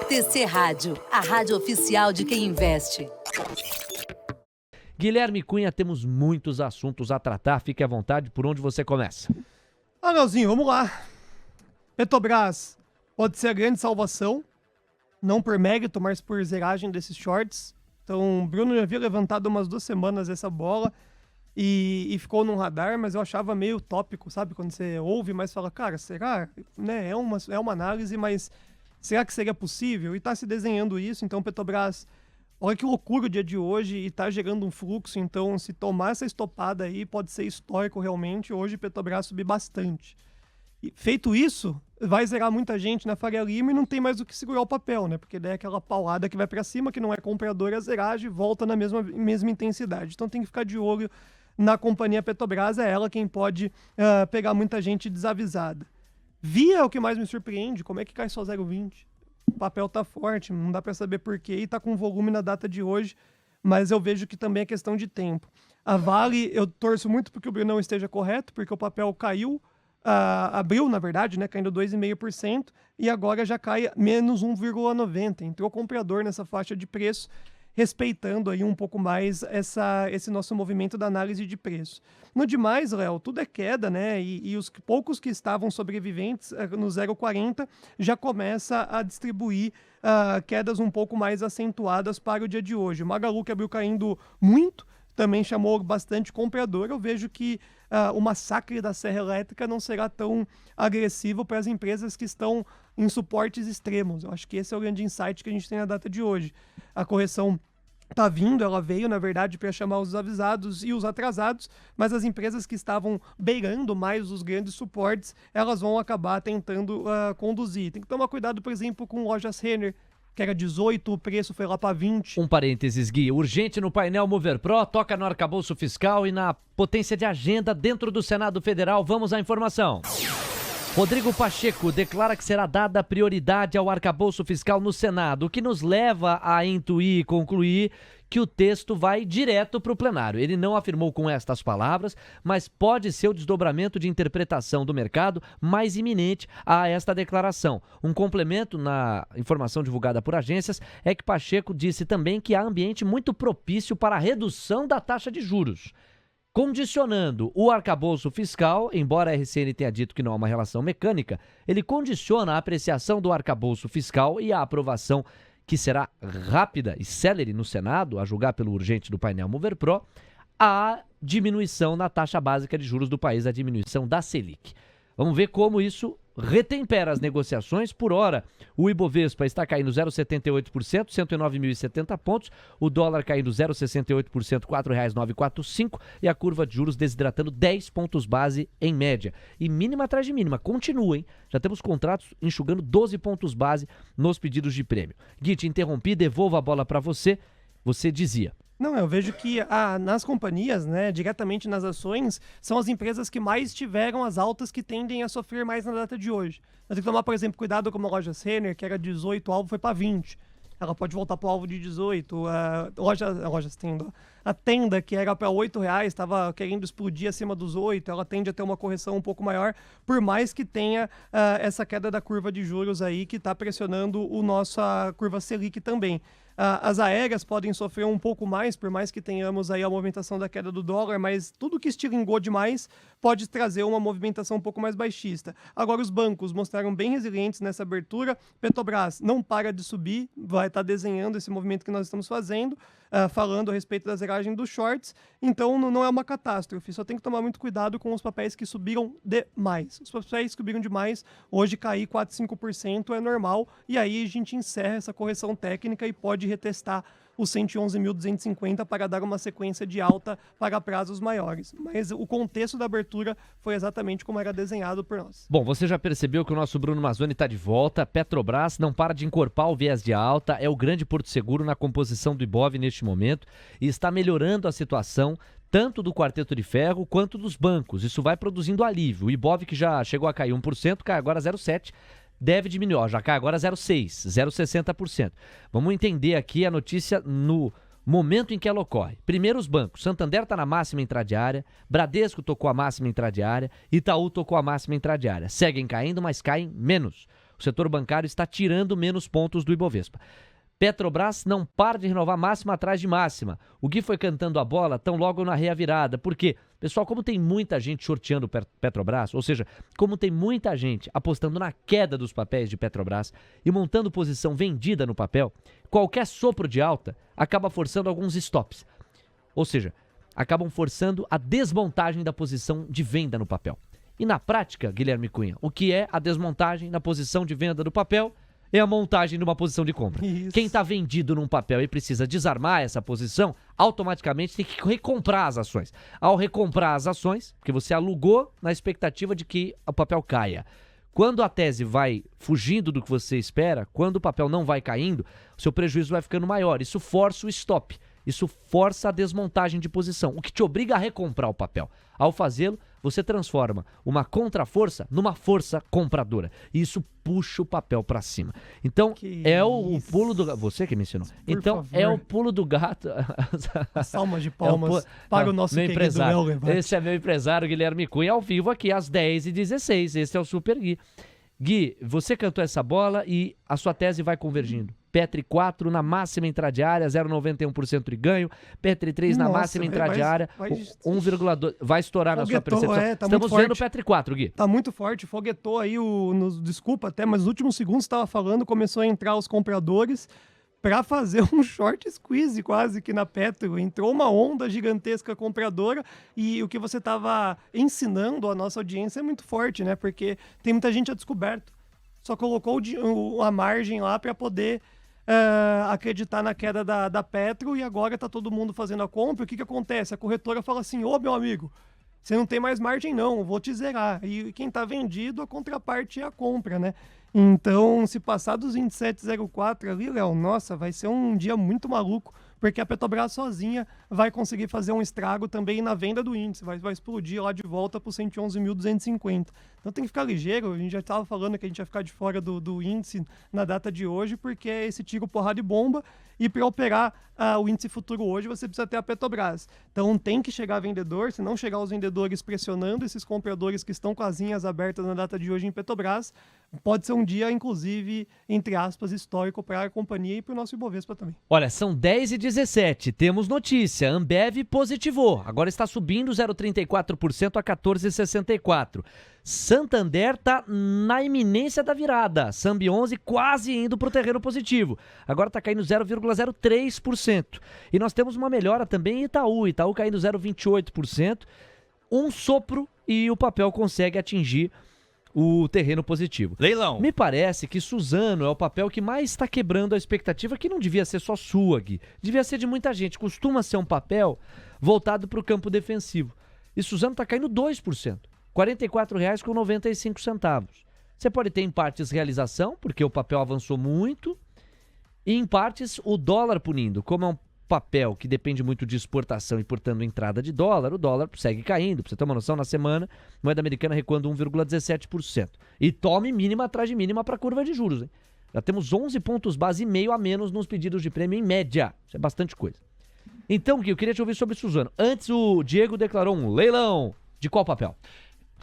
TC Rádio, a rádio oficial de quem investe. Guilherme Cunha, temos muitos assuntos a tratar. Fique à vontade, por onde você começa? Leozinho, vamos lá. Petrobras pode ser a grande salvação, não por mérito, mas por zeragem desses shorts. Então, o Bruno já havia levantado umas 2 semanas essa bola e ficou num radar, mas eu achava meio utópico, sabe? Quando você ouve, mas fala, cara, será? Né? É uma análise, mas será que seria possível? E tá se desenhando isso, então Petrobras, olha que loucura o dia de hoje e tá gerando um fluxo, então se tomar essa estopada aí pode ser histórico realmente, hoje Petrobras subir bastante. E feito isso, vai zerar muita gente na Faria Lima e não tem mais o que segurar o papel, né? Porque daí é aquela paulada que vai para cima, que não é comprador, a zeragem volta na mesma intensidade. Então tem que ficar de olho na companhia Petrobras, é ela quem pode pegar muita gente desavisada. Via é o que mais me surpreende, como é que cai só 0,20? O papel tá forte, não dá para saber porquê e tá com volume na data de hoje, mas eu vejo que também é questão de tempo. A Vale, eu torço muito porque o Brunão esteja correto, porque o papel caiu, abriu, na verdade, né, caindo 2,5%, e agora já cai menos 1,90%. Entrou comprador nessa faixa de preço, respeitando aí um pouco mais esse nosso movimento da análise de preço. No demais, Léo, tudo é queda, né? E os poucos que estavam sobreviventes no 0,40 já começa a distribuir quedas um pouco mais acentuadas para o dia de hoje. O Magalu, que abriu caindo muito, também chamou bastante comprador. Eu vejo que o massacre da Serra Elétrica não será tão agressivo para as empresas que estão em suportes extremos. Eu acho que esse é o grande insight que a gente tem na data de hoje. A correção está vindo, ela veio, na verdade, para chamar os avisados e os atrasados, mas as empresas que estavam beirando mais os grandes suportes, elas vão acabar tentando conduzir. Tem que tomar cuidado, por exemplo, com lojas Renner, que era 18, o preço foi lá para 20. Um parênteses, Gui. Urgente no painel Mover Pro, toca no arcabouço fiscal e na potência de agenda dentro do Senado Federal. Vamos à informação. Rodrigo Pacheco declara que será dada prioridade ao arcabouço fiscal no Senado, o que nos leva a intuir e concluir que o texto vai direto para o plenário. Ele não afirmou com estas palavras, mas pode ser o desdobramento de interpretação do mercado mais iminente a esta declaração. Um complemento na informação divulgada por agências é que Pacheco disse também que há ambiente muito propício para a redução da taxa de juros, condicionando o arcabouço fiscal. Embora a RCN tenha dito que não há uma relação mecânica, ele condiciona a apreciação do arcabouço fiscal e a aprovação, que será rápida e célere no Senado, a julgar pelo urgente do painel Mover Pro, a diminuição na taxa básica de juros do país, a diminuição da Selic. Vamos ver como isso retempera as negociações. Por hora, o Ibovespa está caindo 0,78%, 109.070 pontos. O dólar caindo 0,68%, R$ 4,945. E a curva de juros desidratando 10 pontos base em média. E mínima atrás de mínima. Continua, hein? Já temos contratos enxugando 12 pontos base nos pedidos de prêmio. Gui, te interrompi, devolvo a bola para você. Você dizia... Não, eu vejo que nas companhias, né, diretamente nas ações, são as empresas que mais tiveram as altas que tendem a sofrer mais na data de hoje. Nós temos que tomar, por exemplo, cuidado com a loja Renner, que era 18, o alvo foi para 20. Ela pode voltar para o alvo de 18. A tenda, que era para R$8, estava querendo explodir acima dos 8, ela tende a ter uma correção um pouco maior, por mais que tenha essa queda da curva de juros aí, que está pressionando a curva Selic também. As aéreas podem sofrer um pouco mais, por mais que tenhamos aí a movimentação da queda do dólar, mas tudo que estilingou demais pode trazer uma movimentação um pouco mais baixista. Agora, os bancos mostraram bem resilientes nessa abertura. Petrobras não para de subir, vai estar desenhando esse movimento que nós estamos fazendo, falando a respeito da zeragem dos shorts. Então, não é uma catástrofe. Só tem que tomar muito cuidado com os papéis que subiram demais. Os papéis que subiram demais, hoje cair 4, 5% é normal. E aí a gente encerra essa correção técnica e pode retestar os 111.250 para dar uma sequência de alta para prazos maiores. Mas o contexto da abertura foi exatamente como era desenhado por nós. Bom, você já percebeu que o nosso Bruno Mazzoni está de volta. Petrobras não para de encorpar o viés de alta, é o grande porto seguro na composição do Ibov neste momento e está melhorando a situação tanto do quarteto de ferro quanto dos bancos. Isso vai produzindo alívio. O Ibov, que já chegou a cair 1%, cai agora 0,7%. Deve diminuir, já cai agora 0,6%, 0,60%. Vamos entender aqui a notícia no momento em que ela ocorre. Primeiro os bancos. Santander está na máxima intradiária, Bradesco tocou a máxima intradiária, Itaú tocou a máxima intradiária. Seguem caindo, mas caem menos. O setor bancário está tirando menos pontos do Ibovespa. Petrobras não para de renovar máxima atrás de máxima. O Gui foi cantando a bola tão logo na reavirada. Por quê? Pessoal, como tem muita gente shorteando Petrobras, ou seja, como tem muita gente apostando na queda dos papéis de Petrobras e montando posição vendida no papel, qualquer sopro de alta acaba forçando alguns stops. Ou seja, acabam forçando a desmontagem da posição de venda no papel. E na prática, Guilherme Cunha, o que é a desmontagem na posição de venda do papel? É a montagem de uma posição de compra. Isso. Quem está vendido num papel e precisa desarmar essa posição, automaticamente tem que recomprar as ações. Ao recomprar as ações, porque você alugou na expectativa de que o papel caia. Quando a tese vai fugindo do que você espera, quando o papel não vai caindo, o seu prejuízo vai ficando maior. Isso força o stop. Isso força a desmontagem de posição, o que te obriga a recomprar o papel. Ao fazê-lo, você transforma uma contraforça numa força compradora. E isso puxa o papel para cima. Então, o pulo do gato. Você que me ensinou. Então, é o pulo do gato. Salmas de palmas para o nosso meu querido empresário. Léo Levati. Esse é meu empresário, Guilherme Cunha, ao vivo aqui às 10h16. Esse é o Super Gui. Gui, você cantou essa bola e a sua tese vai convergindo. Petri 4 na máxima intradiária, 0,91% de ganho. Petri 3 na máxima intradiária, 1,2%. Vai estourar na sua percepção. Tá Estamos vendo o Petri 4, Gui. Tá muito forte, foguetou aí, desculpa até, mas nos últimos segundos estava falando, começou a entrar os compradores para fazer um short squeeze quase que na Petro. Entrou uma onda gigantesca compradora e o que você estava ensinando à nossa audiência é muito forte, né? Porque tem muita gente a descoberto. Só colocou a margem lá para poder acreditar na queda da Petro e agora tá todo mundo fazendo a compra. O que acontece? A corretora fala assim, ô meu amigo, você não tem mais margem não, vou te zerar. E quem tá vendido, a contraparte é a compra, né? Então, se passar dos 27,04 ali, Léo, nossa, vai ser um dia muito maluco, porque a Petrobras sozinha vai conseguir fazer um estrago também na venda do índice, vai explodir lá de volta para os 111.250. Então tem que ficar ligeiro, a gente já estava falando que a gente ia ficar de fora do índice na data de hoje, porque é esse tiro, porrada e bomba, e para operar o índice futuro hoje você precisa ter a Petrobras. Então tem que chegar vendedor, se não chegar os vendedores pressionando esses compradores que estão com as linhas abertas na data de hoje em Petrobras, pode ser um dia, inclusive, entre aspas, histórico para a companhia e para o nosso Ibovespa também. Olha, são 10h17, temos notícia, Ambev positivou, agora está subindo 0,34% a 14,64%. Santander está na iminência da virada, Sambi 11 quase indo para o terreno positivo, agora está caindo 0,03%. E nós temos uma melhora também em Itaú caindo 0,28%, um sopro e o papel consegue atingir o terreno positivo. Leilão. Me parece que Suzano é o papel que mais está quebrando a expectativa, que não devia ser só sua, Gui. Devia ser de muita gente. Costuma ser um papel voltado para o campo defensivo. E Suzano está caindo 2%. R$ 44,95. Você pode ter em partes realização, porque o papel avançou muito, e em partes o dólar punindo. Como é um papel que depende muito de exportação e, portanto, entrada de dólar, o dólar segue caindo. Pra você ter uma noção, na semana, a moeda americana recuando 1,17%. E tome mínima atrás de mínima para a curva de juros, hein? Já temos 11 pontos base e meio a menos nos pedidos de prêmio em média. Isso é bastante coisa. Então, Gui, eu queria te ouvir sobre Suzano. Antes, o Diego declarou um leilão. De qual papel?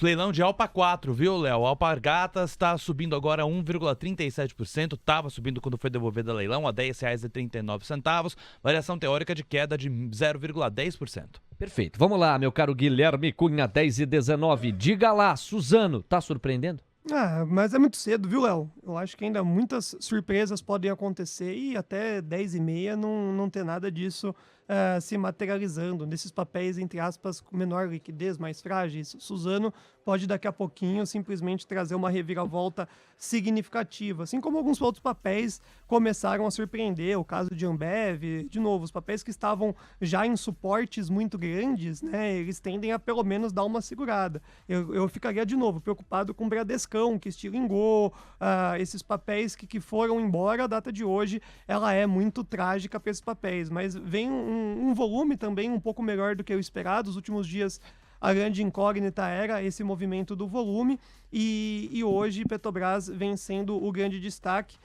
Leilão de Alpa 4, viu, Léo? Alpargatas está subindo agora 1,37%, estava subindo quando foi devolvido o leilão a R$ 10,39, variação teórica de queda de 0,10%. Perfeito. Vamos lá, meu caro Guilherme Cunha, 10h19. Diga lá, Suzano, tá surpreendendo? Mas é muito cedo, viu, Léo? Eu acho que ainda muitas surpresas podem acontecer e até 10h30 não ter nada disso se materializando. Nesses papéis, entre aspas, com menor liquidez, mais frágeis, Suzano pode daqui a pouquinho simplesmente trazer uma reviravolta significativa. Assim como alguns outros papéis começaram a surpreender, o caso de Ambev, de novo, os papéis que estavam já em suportes muito grandes, né, eles tendem a pelo menos dar uma segurada. Eu ficaria de novo preocupado com Bradescão, que estilingou, esses papéis que foram embora. A data de hoje ela é muito trágica para esses papéis, mas vem um volume também um pouco melhor do que o esperado. Os últimos dias a grande incógnita era esse movimento do volume e hoje Petrobras vem sendo o grande destaque.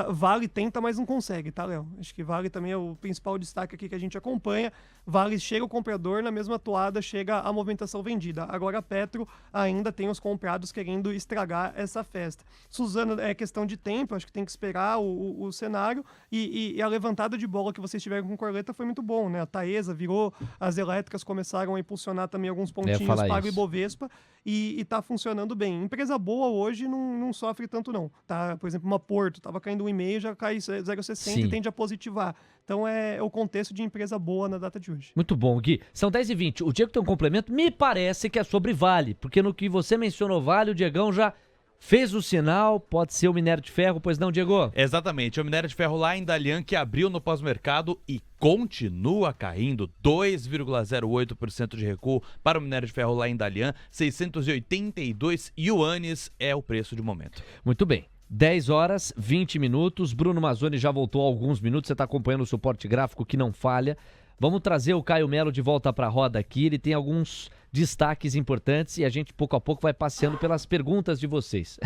Vale tenta, mas não consegue, tá, Léo? Acho que Vale também é o principal destaque aqui que a gente acompanha. Vale chega o comprador, na mesma toada chega a movimentação vendida. Agora a Petro ainda tem os comprados querendo estragar essa festa. Suzano, é questão de tempo, acho que tem que esperar o cenário. E a levantada de bola que vocês tiveram com Corleta foi muito bom, né? A Taesa virou, as elétricas começaram a impulsionar também alguns pontinhos para o Ibovespa e tá funcionando bem. Empresa boa hoje não sofre tanto não. Tá? Por exemplo, uma Porto, tava caindo 1,5, já cai 0,60 e tende a positivar. Então é o contexto de empresa boa na data de hoje. Muito bom, Gui. São 10h20. O Diego tem um complemento, me parece que é sobre Vale, porque no que você mencionou Vale, o Diegão já fez o sinal, pode ser o minério de ferro, pois não, Diego? Exatamente, o minério de ferro lá em Dalian que abriu no pós-mercado e continua caindo, 2,08% de recuo para o minério de ferro lá em Dalian, 682 yuanes é o preço de momento. Muito bem. 10h20. Bruno Mazzoni já voltou há alguns minutos. Você está acompanhando o suporte gráfico que não falha. Vamos trazer o Caio Melo de volta para a roda aqui. Ele tem alguns destaques importantes e a gente pouco a pouco vai passeando pelas perguntas de vocês.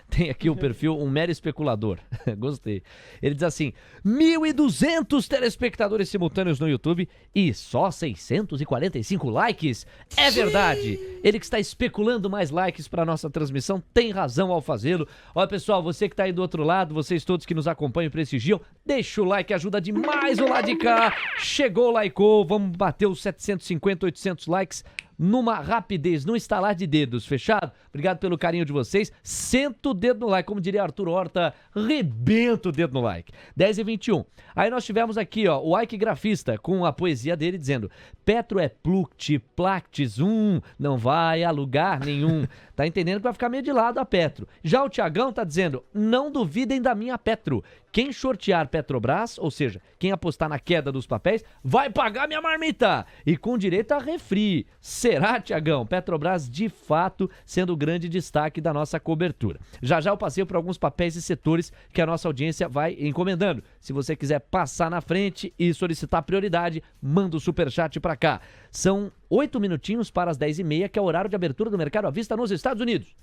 Tem aqui o perfil Um Mero Especulador. Gostei. Ele diz assim: 1.200 telespectadores simultâneos no YouTube e só 645 likes. É verdade. Ele que está especulando mais likes para nossa transmissão tem razão ao fazê-lo. Olha, pessoal, você que está aí do outro lado, vocês todos que nos acompanham e prestigiam, deixa o like, ajuda demais o lado de cá. Chegou, likeou, vamos bater os 750, 800 likes numa rapidez, num estalar de dedos, fechado? Obrigado pelo carinho de vocês. Senta o dedo no like, como diria Arthur Horta, rebenta o dedo no like. 10h21. Aí nós tivemos aqui, ó, o Ike Grafista, com a poesia dele dizendo: Petro é pluct, plactis, não vai a lugar nenhum. Tá entendendo que vai ficar meio de lado a Petro. Já o Tiagão tá dizendo: não duvidem da minha Petro. Quem shortear Petrobras, ou seja, quem apostar na queda dos papéis, vai pagar minha marmita. E com direito a refri. Será, Tiagão? Petrobras, de fato, sendo o grande destaque da nossa cobertura. Já eu passei por alguns papéis e setores que a nossa audiência vai encomendando. Se você quiser passar na frente e solicitar prioridade, manda o superchat pra cá. São 8 minutinhos para as 10h30, que é o horário de abertura do mercado à vista nos Estados Unidos.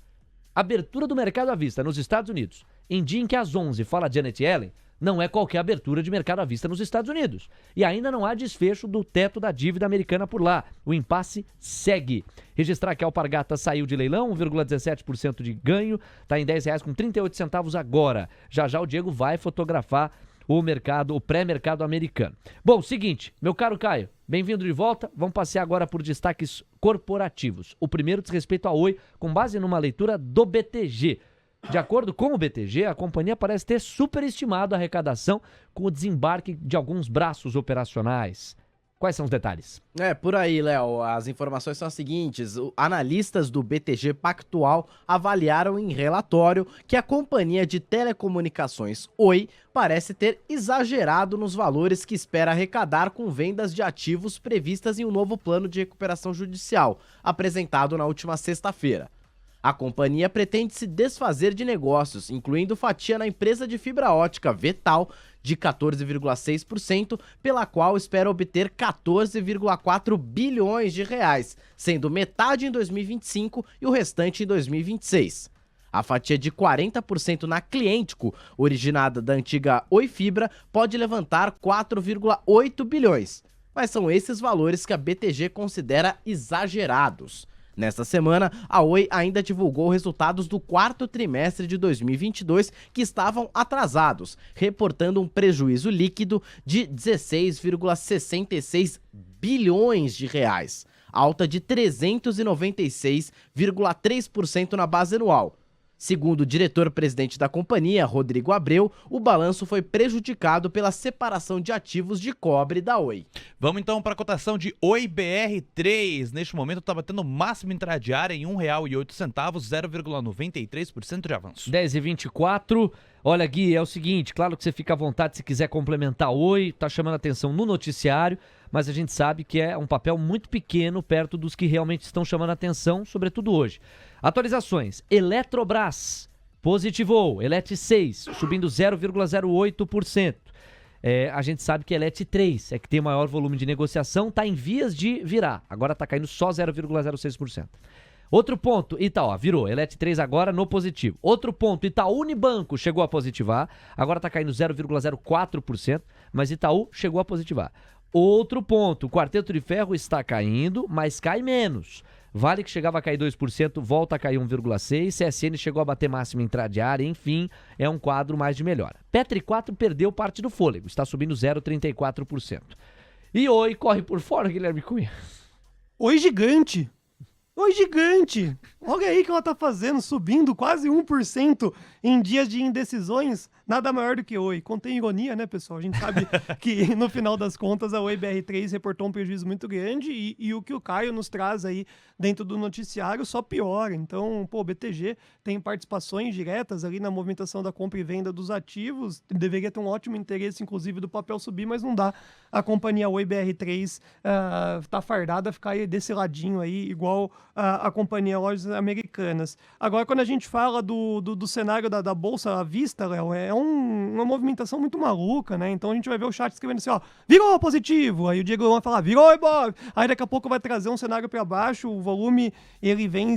Abertura do mercado à vista nos Estados Unidos. Em dia em que às 11 fala Janet Yellen, não é qualquer abertura de mercado à vista nos Estados Unidos. E ainda não há desfecho do teto da dívida americana por lá. O impasse segue. Registrar que a Alpargatas saiu de leilão, 1,17% de ganho, está em R$10,38 agora. Já o Diego vai fotografar o pré-mercado americano. Bom, seguinte, meu caro Caio, bem-vindo de volta. Vamos passear agora por destaques corporativos. O primeiro diz respeito à Oi, com base numa leitura do BTG. De acordo com o BTG, a companhia parece ter superestimado a arrecadação com o desembarque de alguns braços operacionais. Quais são os detalhes? Por aí, Léo. As informações são as seguintes. Analistas do BTG Pactual avaliaram em relatório que a companhia de telecomunicações Oi parece ter exagerado nos valores que espera arrecadar com vendas de ativos previstas em um novo plano de recuperação judicial, apresentado na última sexta-feira. A companhia pretende se desfazer de negócios, incluindo fatia na empresa de fibra ótica Vetal, de 14,6%, pela qual espera obter 14,4 bilhões de reais, sendo metade em 2025 e o restante em 2026. A fatia de 40% na Clientico, originada da antiga Oi Fibra, pode levantar 4,8 bilhões. Mas são esses valores que a BTG considera exagerados. Nesta semana, a Oi ainda divulgou resultados do quarto trimestre de 2022 que estavam atrasados, reportando um prejuízo líquido de 16,66 bilhões de reais, alta de 396,3% na base anual. Segundo o diretor-presidente da companhia, Rodrigo Abreu, o balanço foi prejudicado pela separação de ativos de cobre da Oi. Vamos então para a cotação de Oi BR3. Neste momento está batendo máximo intradiária em R$1,08, 0,93% de avanço. 10h24. Olha, Gui, é o seguinte, claro que você fica à vontade se quiser complementar Oi, tá chamando a atenção no noticiário, mas a gente sabe que é um papel muito pequeno perto dos que realmente estão chamando a atenção, sobretudo hoje. Atualizações. Eletrobras positivou, Elet 6, subindo 0,08%. A gente sabe que Elet 3 é que tem maior volume de negociação, está em vias de virar. Agora está caindo só 0,06%. Outro ponto, Itaú, virou, Elet 3 agora no positivo. Outro ponto, Itaú Unibanco chegou a positivar, agora está caindo 0,04%, mas Itaú chegou a positivar. Outro ponto, o Quarteto de Ferro está caindo, mas cai menos. Vale, que chegava a cair 2%, volta a cair 1,6%, CSN chegou a bater máximo em intradiária, enfim, é um quadro mais de melhora. Petri 4 perdeu parte do fôlego, está subindo 0,34%. E Oi corre por fora, Guilherme Cunha. Oi, gigante! Oi, gigante! Olha aí o que ela tá fazendo, subindo quase 1% em dias de indecisões. Nada maior do que Oi. Contém ironia, né, pessoal? A gente sabe que, no final das contas, a Oi BR3 reportou um prejuízo muito grande e o que o Caio nos traz aí dentro do noticiário só piora. Então, o BTG tem participações diretas ali na movimentação da compra e venda dos ativos. Deveria ter um ótimo interesse, inclusive, do papel subir, mas não dá. A companhia Oi BR3 tá fardada a ficar aí desse ladinho aí, igual a companhia Lojas Americanas. Agora, quando a gente fala do cenário da Bolsa à vista, Léo, é uma movimentação muito maluca, né? Então a gente vai ver o chat escrevendo assim, ó, virou positivo, aí o Diego vai falar, virou Ibov, aí daqui a pouco vai trazer um cenário para baixo, o volume ele vem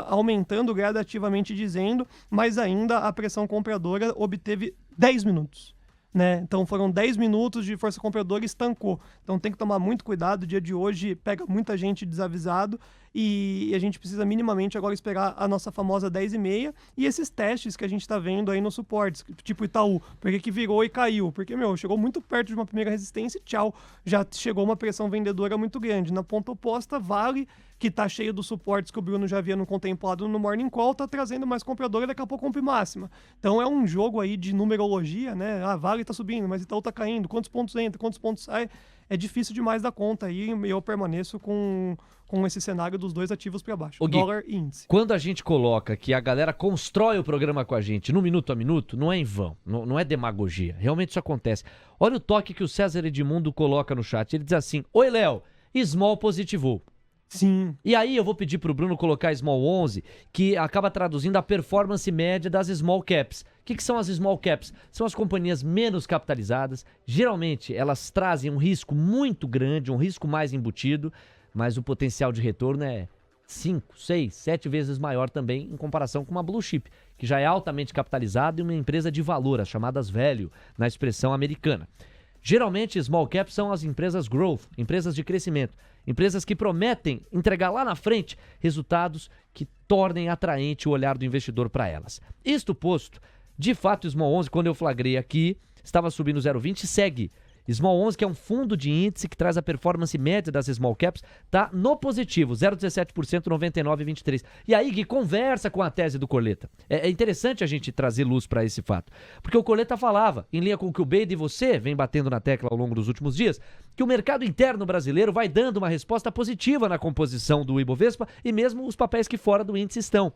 aumentando gradativamente dizendo, mas ainda a pressão compradora obteve 10 minutos. Né? Então foram 10 minutos de força compradora e estancou. Então tem que tomar muito cuidado, o dia de hoje pega muita gente desavisado e a gente precisa minimamente agora esperar a nossa famosa 10,5 e esses testes que a gente está vendo aí nos suportes, tipo Itaú, porque que virou e caiu, porque, chegou muito perto de uma primeira resistência e tchau, já chegou uma pressão vendedora muito grande. Na ponta oposta, Vale, que está cheio dos suportes que o Bruno já havia contemplado no Morning Call, está trazendo mais compradora e daqui a pouco compra máxima. Então é um jogo aí de numerologia, né? Vale está subindo, mas Itaú está caindo, quantos pontos entra, quantos pontos sai, é difícil demais da conta aí e eu permaneço com esse cenário dos dois ativos para baixo, Gui, dólar e índice. Quando a gente coloca que a galera constrói o programa com a gente no minuto a minuto, não é em vão, não é demagogia, realmente isso acontece. Olha o toque que o César Edmundo coloca no chat, ele diz assim, oi Léo, Small positivou. Sim. E aí eu vou pedir pro Bruno colocar Small 11, que acaba traduzindo a performance média das Small Caps. O que são as Small Caps? São as companhias menos capitalizadas. Geralmente elas trazem um risco muito grande, um risco mais embutido, mas o potencial de retorno é 5, 6, 7 vezes maior também em comparação com uma Blue Chip, que já é altamente capitalizada e uma empresa de valor, as chamadas value, na expressão americana. Geralmente, small caps são as empresas growth, empresas de crescimento, empresas que prometem entregar lá na frente resultados que tornem atraente o olhar do investidor para elas. Isto posto, de fato, o Small 11, quando eu flagrei aqui, estava subindo 0,20 e segue. Small 11, que é um fundo de índice que traz a performance média das small caps, tá no positivo, 0,17%, 99,23%. E aí, Gui, conversa com a tese do Coleta. É interessante a gente trazer luz para esse fato. Porque o Coleta falava, em linha com o que o Beide e você vem batendo na tecla ao longo dos últimos dias, que o mercado interno brasileiro vai dando uma resposta positiva na composição do Ibovespa e mesmo os papéis que fora do índice estão.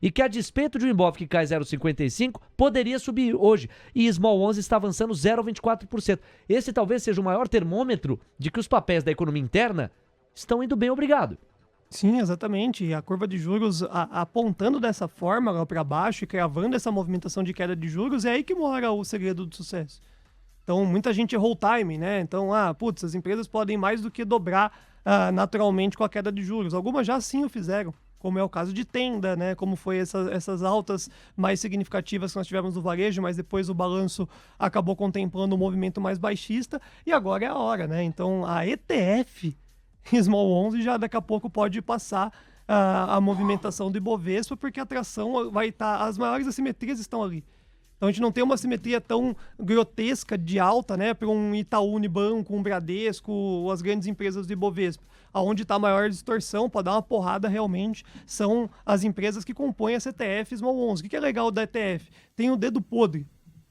E que a despeito de um Ibov que cai 0,55, poderia subir hoje. E Small 11 está avançando 0,24%. Esse talvez seja o maior termômetro de que os papéis da economia interna estão indo bem, obrigado. Sim, exatamente. E a curva de juros apontando dessa forma para baixo e cravando essa movimentação de queda de juros, é aí que mora o segredo do sucesso. Então, muita gente errou o timing, né? Então, as empresas podem mais do que dobrar naturalmente com a queda de juros. Algumas já sim o fizeram, como é o caso de Tenda, né? Como foi essas altas mais significativas que nós tivemos no varejo, mas depois o balanço acabou contemplando um movimento mais baixista e agora é a hora, né? Então a ETF Small 11 já daqui a pouco pode passar a movimentação do Ibovespa, porque a tração vai estar, as maiores assimetrias estão ali. Então a gente não tem uma simetria tão grotesca de alta, né, para um Itaú Unibanco, um Bradesco, as grandes empresas do Ibovespa. Aonde está a maior distorção para dar uma porrada realmente são as empresas que compõem a ETF Small 11. O que é legal da ETF? Tem o dedo podre.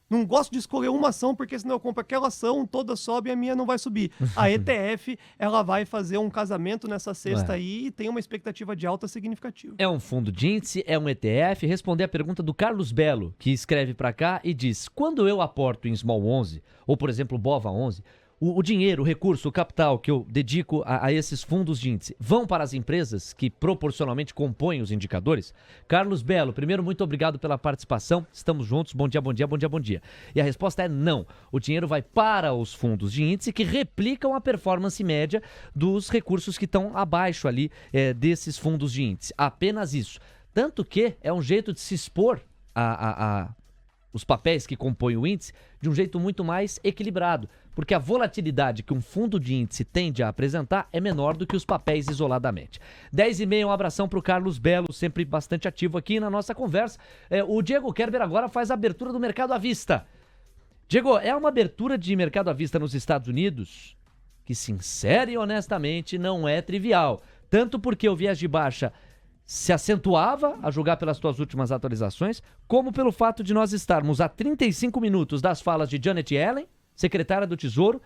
Não gosto de escolher uma ação, porque senão eu compro aquela ação, toda sobe e a minha não vai subir. A ETF, ela vai fazer um casamento nessa cesta aí e tem uma expectativa de alta significativa. É um fundo de índice, é um ETF. Responder a pergunta do Carlos Belo, que escreve para cá e diz: quando eu aporto em Small 11, ou por exemplo Bova 11, o dinheiro, o recurso, o capital que eu dedico a esses fundos de índice vão para as empresas que proporcionalmente compõem os indicadores? Carlos Belo, primeiro, muito obrigado pela participação. Estamos juntos. Bom dia, bom dia, bom dia, bom dia. E a resposta é não. O dinheiro vai para os fundos de índice que replicam a performance média dos recursos que estão abaixo ali desses fundos de índice. Apenas isso. Tanto que é um jeito de se expor os papéis que compõem o índice de um jeito muito mais equilibrado, porque a volatilidade que um fundo de índice tende a apresentar é menor do que os papéis isoladamente. 10h30, um abração para o Carlos Belo, sempre bastante ativo aqui na nossa conversa. O Diego Kerber agora faz a abertura do mercado à vista. Diego, é uma abertura de mercado à vista nos Estados Unidos que, sincero e honestamente, não é trivial. Tanto porque o viés de baixa se acentuava, a julgar pelas tuas últimas atualizações, como pelo fato de nós estarmos a 35 minutos das falas de Janet Yellen, secretária do Tesouro,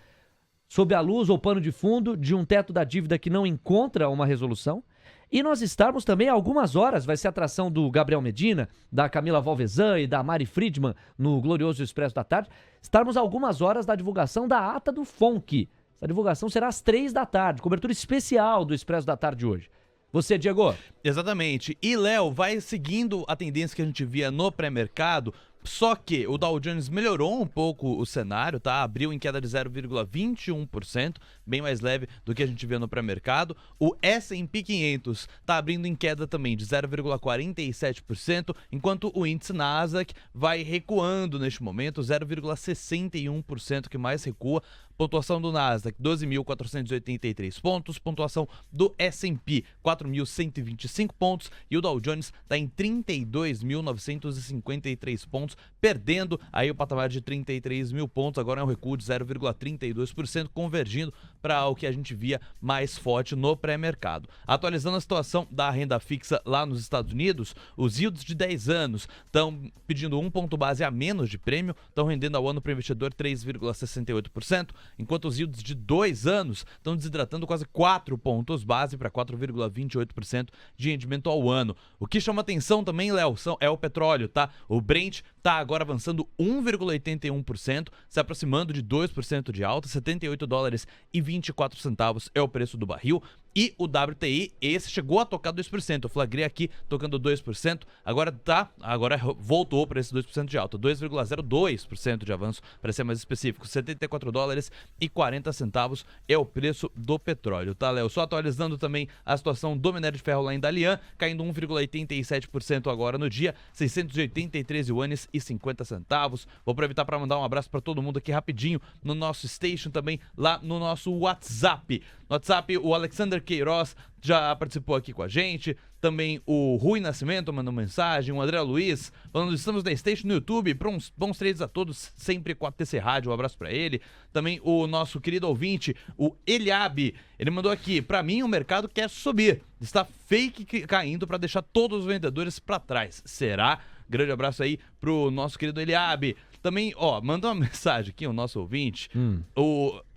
sob a luz ou pano de fundo de um teto da dívida que não encontra uma resolução, e nós estarmos também há algumas horas, vai ser a atração do Gabriel Medina, da Camila Valvezan e da Mari Friedman no Glorioso Expresso da Tarde, estarmos a algumas horas da divulgação da ata do FONC. Essa divulgação será às 3 da tarde, cobertura especial do Expresso da Tarde hoje. Você, Diego? Exatamente. E, Léo, vai seguindo a tendência que a gente via no pré-mercado, só que o Dow Jones melhorou um pouco o cenário, tá? Abriu em queda de 0,21%, bem mais leve do que a gente via no pré-mercado. O S&P 500 tá abrindo em queda também de 0,47%, enquanto o índice Nasdaq vai recuando neste momento, 0,61% que mais recua. Pontuação do Nasdaq, 12.483 pontos. Pontuação do S&P, 4.125 pontos. E o Dow Jones está em 32.953 pontos, perdendo aí o patamar de 33 mil pontos. Agora é um recuo de 0,32%, convergindo para o que a gente via mais forte no pré-mercado. Atualizando a situação da renda fixa lá nos Estados Unidos, os yields de 10 anos estão pedindo 1 ponto base a menos de prêmio, estão rendendo ao ano para o investidor 3,68%. Enquanto os yields de 2 anos estão desidratando quase 4 pontos base para 4,28% de rendimento ao ano. O que chama atenção também, Léo, é o petróleo, tá? O Brent está agora avançando 1,81%, se aproximando de 2% de alta, $78,24 é o preço do barril. E o WTI, esse chegou a tocar 2%. Eu flagrei aqui tocando 2%. Agora voltou para esse 2% de alta. 2,02% de avanço, para ser mais específico. $74,40 é o preço do petróleo, tá, Léo? Só atualizando também a situação do minério de ferro lá em Dalian, caindo 1,87% agora no dia, 683 yuanes e 50 centavos. Vou aproveitar para mandar um abraço para todo mundo aqui rapidinho no nosso station, também lá no nosso WhatsApp. No WhatsApp, o Alexander Queiroz já participou aqui com a gente, também o Rui Nascimento mandou mensagem, o André Luiz falando: estamos na Station no YouTube, bons trades a todos, sempre com a TC Rádio, um abraço pra ele. Também o nosso querido ouvinte, o Eliabe, ele mandou aqui: pra mim o mercado quer subir, está fake caindo pra deixar todos os vendedores pra trás, será? Grande abraço aí pro nosso querido Eliabe. Também, manda uma mensagem aqui, o nosso ouvinte,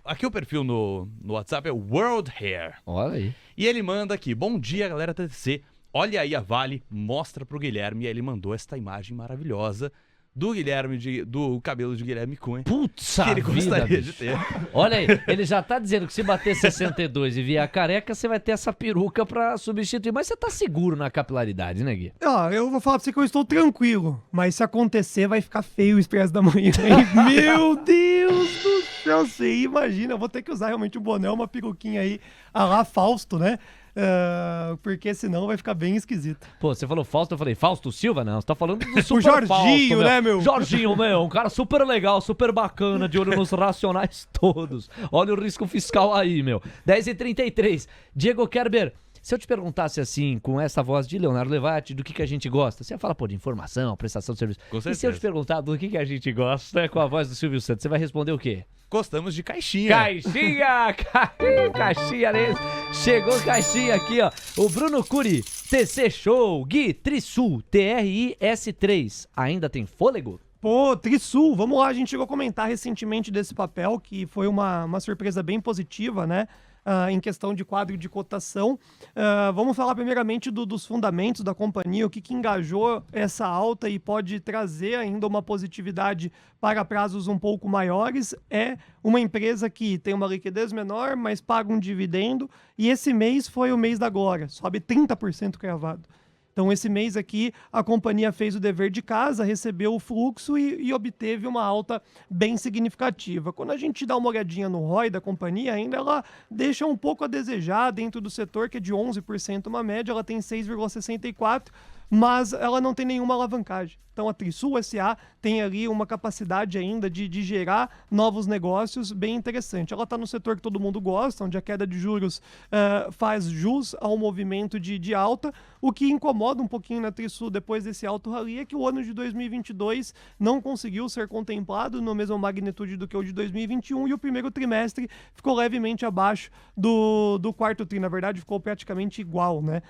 aqui o perfil no WhatsApp é World Hair. Olha aí. E ele manda aqui: bom dia, galera TTC. Olha aí a Vale, mostra pro Guilherme. E aí ele mandou esta imagem maravilhosa do Guilherme, do cabelo de Guilherme Cunha. Putz, que ele gostaria de ter. Olha aí, ele já tá dizendo que se bater 62 e vier careca, você vai ter essa peruca pra substituir. Mas você tá seguro na capilaridade, né, Gui? Eu vou falar pra você que eu estou tranquilo, mas se acontecer vai ficar feio o Expresso da Manhã. Meu Deus do céu, você imagina, eu vou ter que usar realmente um boné, uma peruquinha aí, a lá Fausto, né? Porque senão vai ficar bem esquisito. Pô, você falou Fausto, eu falei Fausto Silva? Não, você tá falando do Super o Jorginho, Fausto, né, meu? Jorginho, meu, um cara super legal, super bacana, de olho nos racionais todos. Olha o risco fiscal aí, meu. 10h33. Diego Kerber, se eu te perguntasse assim, com essa voz de Leonardo Levati, do que a gente gosta, você ia falar, de informação, prestação de serviço. Com certeza. E se eu te perguntar do que a gente gosta, com a voz do Silvio Santos, você vai responder o quê? Gostamos de caixinha. Caixinha! Caixinha, né? Chegou caixinha aqui, ó. O Bruno Curi, TC Show, Gui, Trisul, TRIS3. Ainda tem fôlego? Pô, Trisul, vamos lá, a gente chegou a comentar recentemente desse papel, que foi uma surpresa bem positiva, né? em questão de quadro de cotação. Vamos falar primeiramente dos fundamentos da companhia, o que engajou essa alta e pode trazer ainda uma positividade para prazos um pouco maiores. É uma empresa que tem uma liquidez menor, mas paga um dividendo, e esse mês foi o mês da glória, sobe 30% cravado. Então, esse mês aqui, a companhia fez o dever de casa, recebeu o fluxo e obteve uma alta bem significativa. Quando a gente dá uma olhadinha no ROI da companhia, ainda ela deixa um pouco a desejar dentro do setor, que é de 11% uma média, ela tem 6,64%, mas ela não tem nenhuma alavancagem. Então, a Trisul S.A. tem ali uma capacidade ainda de gerar novos negócios bem interessante. Ela está no setor que todo mundo gosta, onde a queda de juros faz jus ao movimento de alta. O que incomoda um pouquinho na Trisul depois desse alto rally é que o ano de 2022 não conseguiu ser contemplado na mesma magnitude do que o de 2021 e o primeiro trimestre ficou levemente abaixo do quarto tri. Na verdade, ficou praticamente igual, né?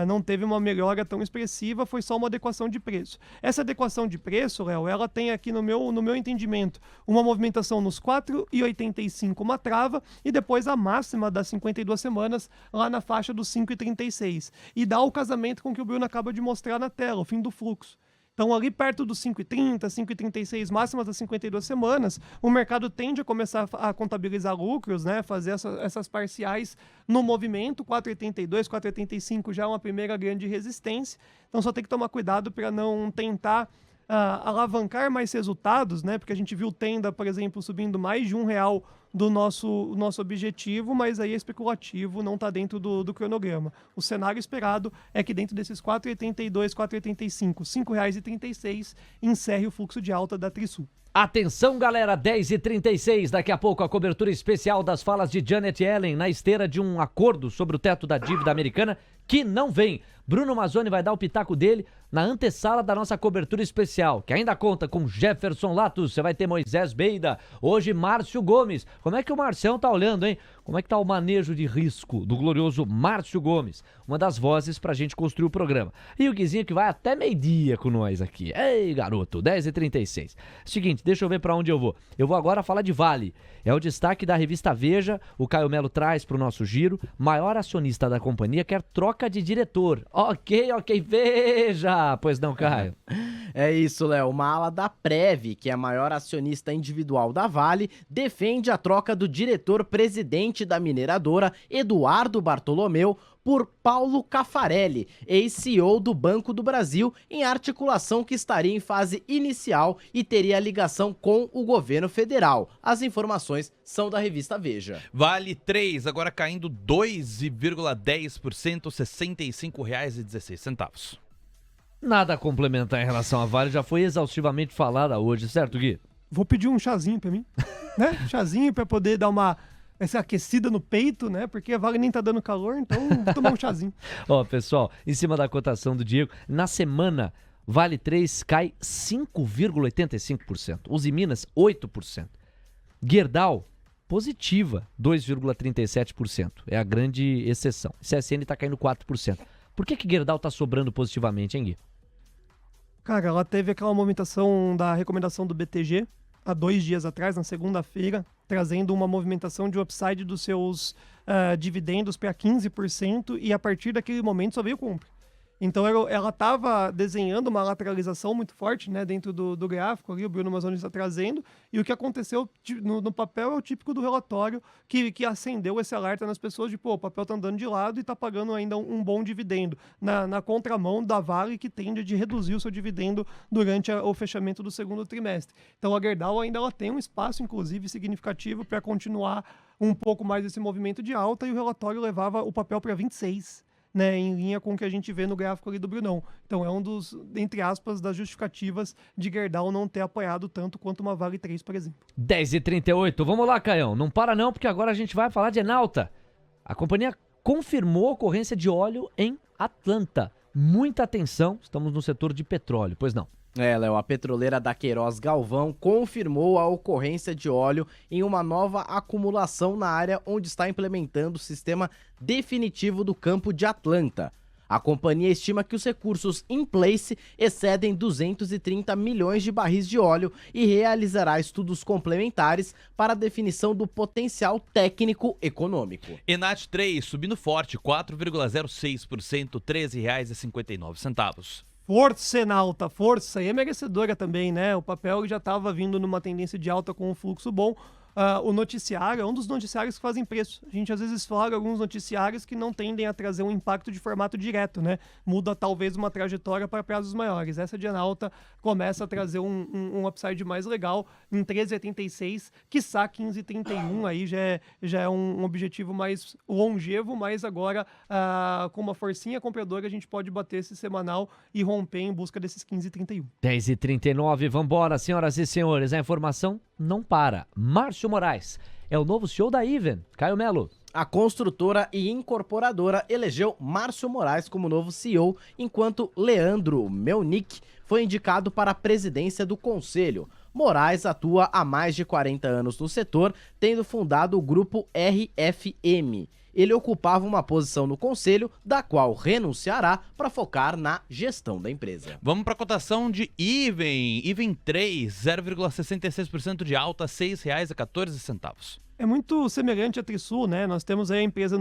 Não teve uma melhora tão expressiva, foi só uma adequação de preço. Essa adequação de preço, Léo, ela tem aqui no meu entendimento uma movimentação nos 4,85, uma trava, e depois a máxima das 52 semanas lá na faixa dos 5,36. E dá o casamento com o que o Bruno acaba de mostrar na tela, o fim do fluxo. Então, ali perto dos 5,30, 5,36, máximas das 52 semanas, o mercado tende a começar a contabilizar lucros, né? Fazer essas parciais no movimento. 4,82, 4,85 já é uma primeira grande resistência. Então, só tem que tomar cuidado para não tentar alavancar mais resultados, né? Porque a gente viu Tenda, por exemplo, subindo mais de R$1 do nosso objetivo, mas aí é especulativo, não está dentro do cronograma. O cenário esperado é que dentro desses 4,82, 4,85, R$5,36, encerre o fluxo de alta da Trisul. Atenção, galera, 10h36, daqui a pouco a cobertura especial das falas de Janet Yellen na esteira de um acordo sobre o teto da dívida americana que não vem. Bruno Mazzoni vai dar o pitaco dele na antessala da nossa cobertura especial, que ainda conta com Jefferson Latos, você vai ter Moisés Beida, hoje Márcio Gomes. Como é que o Marcião tá olhando, hein? Como é que tá o manejo de risco do glorioso Márcio Gomes? Uma das vozes pra gente construir o programa. E o Guizinho que vai até meio-dia com nós aqui. Ei, garoto, 10h36. Seguinte, deixa eu ver pra onde eu vou. Eu vou agora falar de Vale. É o destaque da revista Veja, o Caio Melo traz pro nosso giro. Maior acionista da companhia quer troca de diretor. Ok, Veja! Pois não, Caio? É isso, Léo. Uma ala da Prev, que é a maior acionista individual da Vale, defende a troca do diretor-presidente da mineradora, Eduardo Bartolomeu, por Paulo Caffarelli, ex-CEO do Banco do Brasil, em articulação que estaria em fase inicial e teria ligação com o governo federal. As informações são da revista Veja. Vale 3, agora caindo 2,10%, R$ 65,16. Nada a complementar em relação à Vale, já foi exaustivamente falada hoje, certo, Gui? Vou pedir um chazinho pra mim, né? Chazinho pra poder dar essa aquecida no peito, né? Porque a Vale nem tá dando calor, então vou tomar um chazinho. Ó, pessoal, em cima da cotação do Diego, na semana, Vale 3 cai 5,85%. Usiminas, 8%. Gerdau, positiva, 2,37%. É a grande exceção. CSN tá caindo 4%. Por que Gerdau tá sobrando positivamente, hein, Gui? Cara, ela teve aquela movimentação da recomendação do BTG há 2 dias atrás, na segunda-feira, trazendo uma movimentação de upside dos seus dividendos para 15%, e a partir daquele momento só veio compra. Então ela estava desenhando uma lateralização muito forte, né, dentro do gráfico ali, o Bruno Mazzoni está trazendo, e o que aconteceu no papel é o típico do relatório que acendeu esse alerta nas pessoas de, pô, o papel está andando de lado e está pagando ainda um bom dividendo, na contramão da Vale, que tende a reduzir o seu dividendo durante o fechamento do segundo trimestre. Então a Gerdau ainda ela tem um espaço, inclusive, significativo para continuar um pouco mais esse movimento de alta, e o relatório levava o papel para 26%. Né, em linha com o que a gente vê no gráfico ali do Brunão. Então é um dos, entre aspas, das justificativas de Gerdau não ter apoiado tanto quanto uma Vale 3, por exemplo. 10h38, vamos lá, Caião. Não para não, porque agora a gente vai falar de Enalta. A companhia confirmou a ocorrência de óleo em Atlanta. Muita atenção, estamos no setor de petróleo, pois não? Léo, a petroleira da Queiroz Galvão confirmou a ocorrência de óleo em uma nova acumulação na área onde está implementando o sistema definitivo do campo de Atlanta. A companhia estima que os recursos in place excedem 230 milhões de barris de óleo e realizará estudos complementares para a definição do potencial técnico econômico. Enat 3 subindo forte, 4,06%, R$ 13,59. Força, Enalta, força. E é merecedora também, né? O papel já estava vindo numa tendência de alta com um fluxo bom. O noticiário é um dos noticiários que fazem preço. A gente às vezes fala alguns noticiários que não tendem a trazer um impacto de formato direto, né? Muda talvez uma trajetória para prazos maiores. Essa de Enalta começa a trazer um upside mais legal em 13,86, quiçá 15,31, aí já é um objetivo mais longevo, mas agora com uma forcinha compradora a gente pode bater esse semanal e romper em busca desses 15,31. 10h39, vambora, senhoras e senhores, a informação não para. Márcio Moraes é o novo CEO da Even. Caio Melo. A construtora e incorporadora elegeu Márcio Moraes como novo CEO, enquanto Leandro Melnick foi indicado para a presidência do conselho. Moraes atua há mais de 40 anos no setor, tendo fundado o grupo RFM. Ele ocupava uma posição no conselho, da qual renunciará para focar na gestão da empresa. Vamos para a cotação de Even 3, 0,66% de alta, R$ 6,14. É muito semelhante a Trisul, né? Nós temos aí a empresa